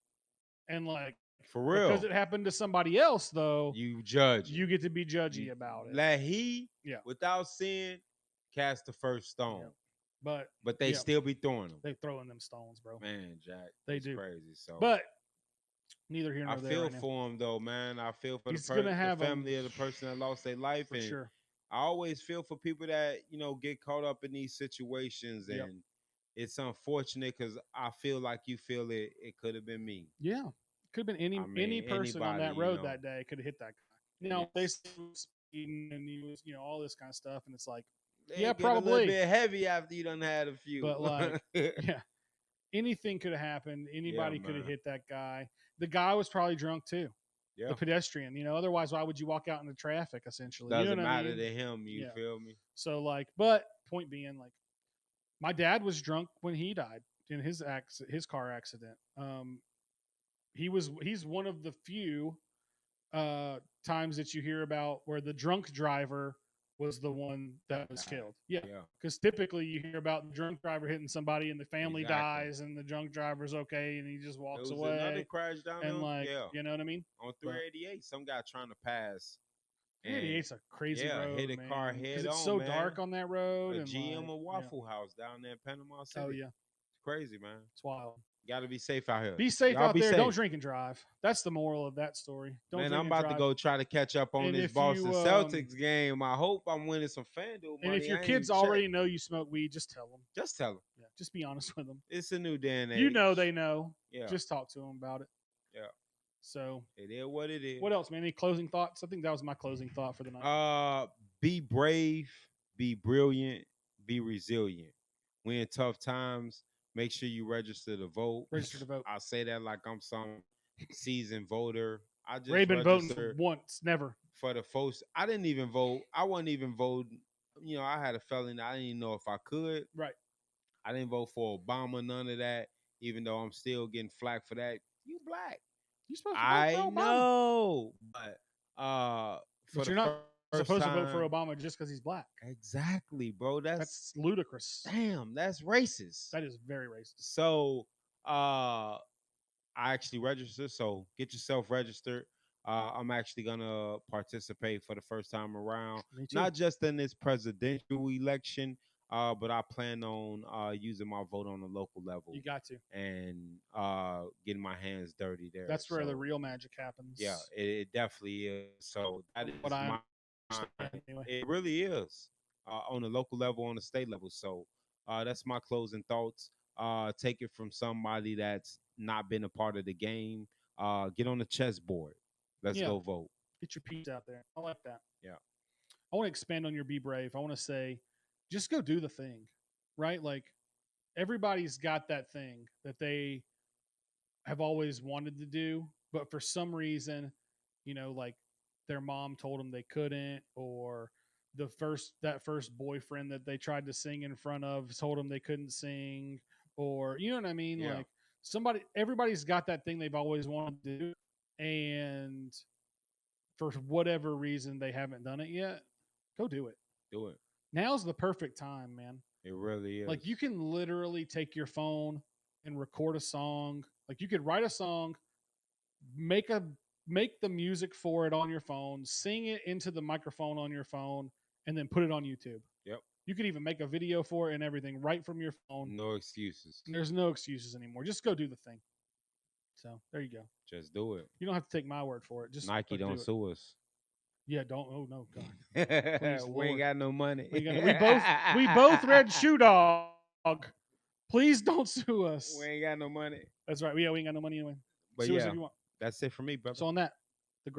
And like, For real. because it happened to somebody else, though, you judge. you get to be judgy about it. Let he, Yeah. without sin, cast the first stone. Yeah. But they still be throwing them. They throwing them stones, bro. Man, Jack. They it's do. crazy. So, but neither here nor I there. feel Right for him though, man. I feel for He's the gonna have family of the person that lost their life, for and sure. I always feel for people that get caught up in these situations, Yep. and it's unfortunate because I feel like you feel it. It could have been me. Yeah, could have been any person on that road that day could have hit that guy. They said he was speeding and he was all this kind of stuff, and it's like, yeah, Get a little probably. bit heavy after you done had a few. But like, yeah, anything could have happened. Anybody could have hit that guy. The guy was probably drunk too. Yeah. The pedestrian, otherwise why would you walk out into traffic essentially? Doesn't matter to him, you feel me? So like, but point being, like, my dad was drunk when he died in his car accident. He's one of the few times that you hear about where the drunk driver was the one that was killed. Yeah. Because typically you hear about the drunk driver hitting somebody and the family dies and the drunk driver's okay and he just walks away. Another crash down and like, yeah. you know what I mean? On 388, some guy trying to pass. 388's a crazy road. Hit a car head on. It's so dark on that road. A GM or Waffle House down there in Panama City. Oh yeah. It's crazy, man. It's wild. Got to be safe out here. Be safe out there. Don't drink and drive. That's the moral of that story. Don't drink I'm about to go try to catch up on this Boston Celtics game. I hope I'm winning some FanDuel money. And if your kids already know you smoke weed, just tell them. Just tell them. Yeah, just be honest with them. It's a new day and age. You know they know. Yeah. Just talk to them about it. Yeah. So it is what it is. What else, man? Any closing thoughts? I think that was my closing thought for the night. Be brave, be brilliant, be resilient. When in tough times, make sure you register to vote. Register to vote. I say that like I'm some seasoned voter. I just Ray been voting once, never. For the folks, I didn't even vote. I wasn't even voting. I had a felony. I didn't even know if I could. Right. I didn't vote for Obama, none of that, even though I'm still getting flack for that. You black. You're supposed to vote for Obama. I know. But you're not supposed to vote for Obama just because he's black. Exactly, bro. That's ludicrous. Damn, that's racist. That is very racist. So I actually registered. So get yourself registered. I'm actually gonna participate for the first time around. Me too. Not just in this presidential election, but I plan on using my vote on the local level. You got to. And getting my hands dirty there. That's where the real magic happens. Yeah, it definitely is. So that is what my anyway. It really is on the local level, on the state level. So that's my closing thoughts. Take it from somebody that's not been a part of the game. Get on the chessboard. Let's go vote. Get your piece out there. I like that. Yeah. I want to expand on your be brave. I want to say, just go do the thing, right? Like, everybody's got that thing that they have always wanted to do, but for some reason, like their mom told them they couldn't, or that first boyfriend that they tried to sing in front of told them they couldn't sing, or you know what I mean? Yeah. Like everybody's got that thing they've always wanted to do, and for whatever reason they haven't done it yet. Go do it. Do it. Now's the perfect time, man. It really is. Like, you can literally take your phone and record a song. Like, you could write a song, make the music for it on your phone, sing it into the microphone on your phone, and then put it on YouTube. Yep. You could even make a video for it and everything right from your phone. No excuses. There's no excuses anymore. Just go do the thing. So there you go. Just do it. You don't have to take my word for it. Just Nike do don't it. sue us. Yeah, don't. Oh no, God. Please, We ain't Lord. got no money. We both read Shoe Dog. Please don't sue us. We ain't got no money. That's right. Yeah, we ain't got no money anyway. But Sue us yeah, if you want. that's it for me, brother. So on that,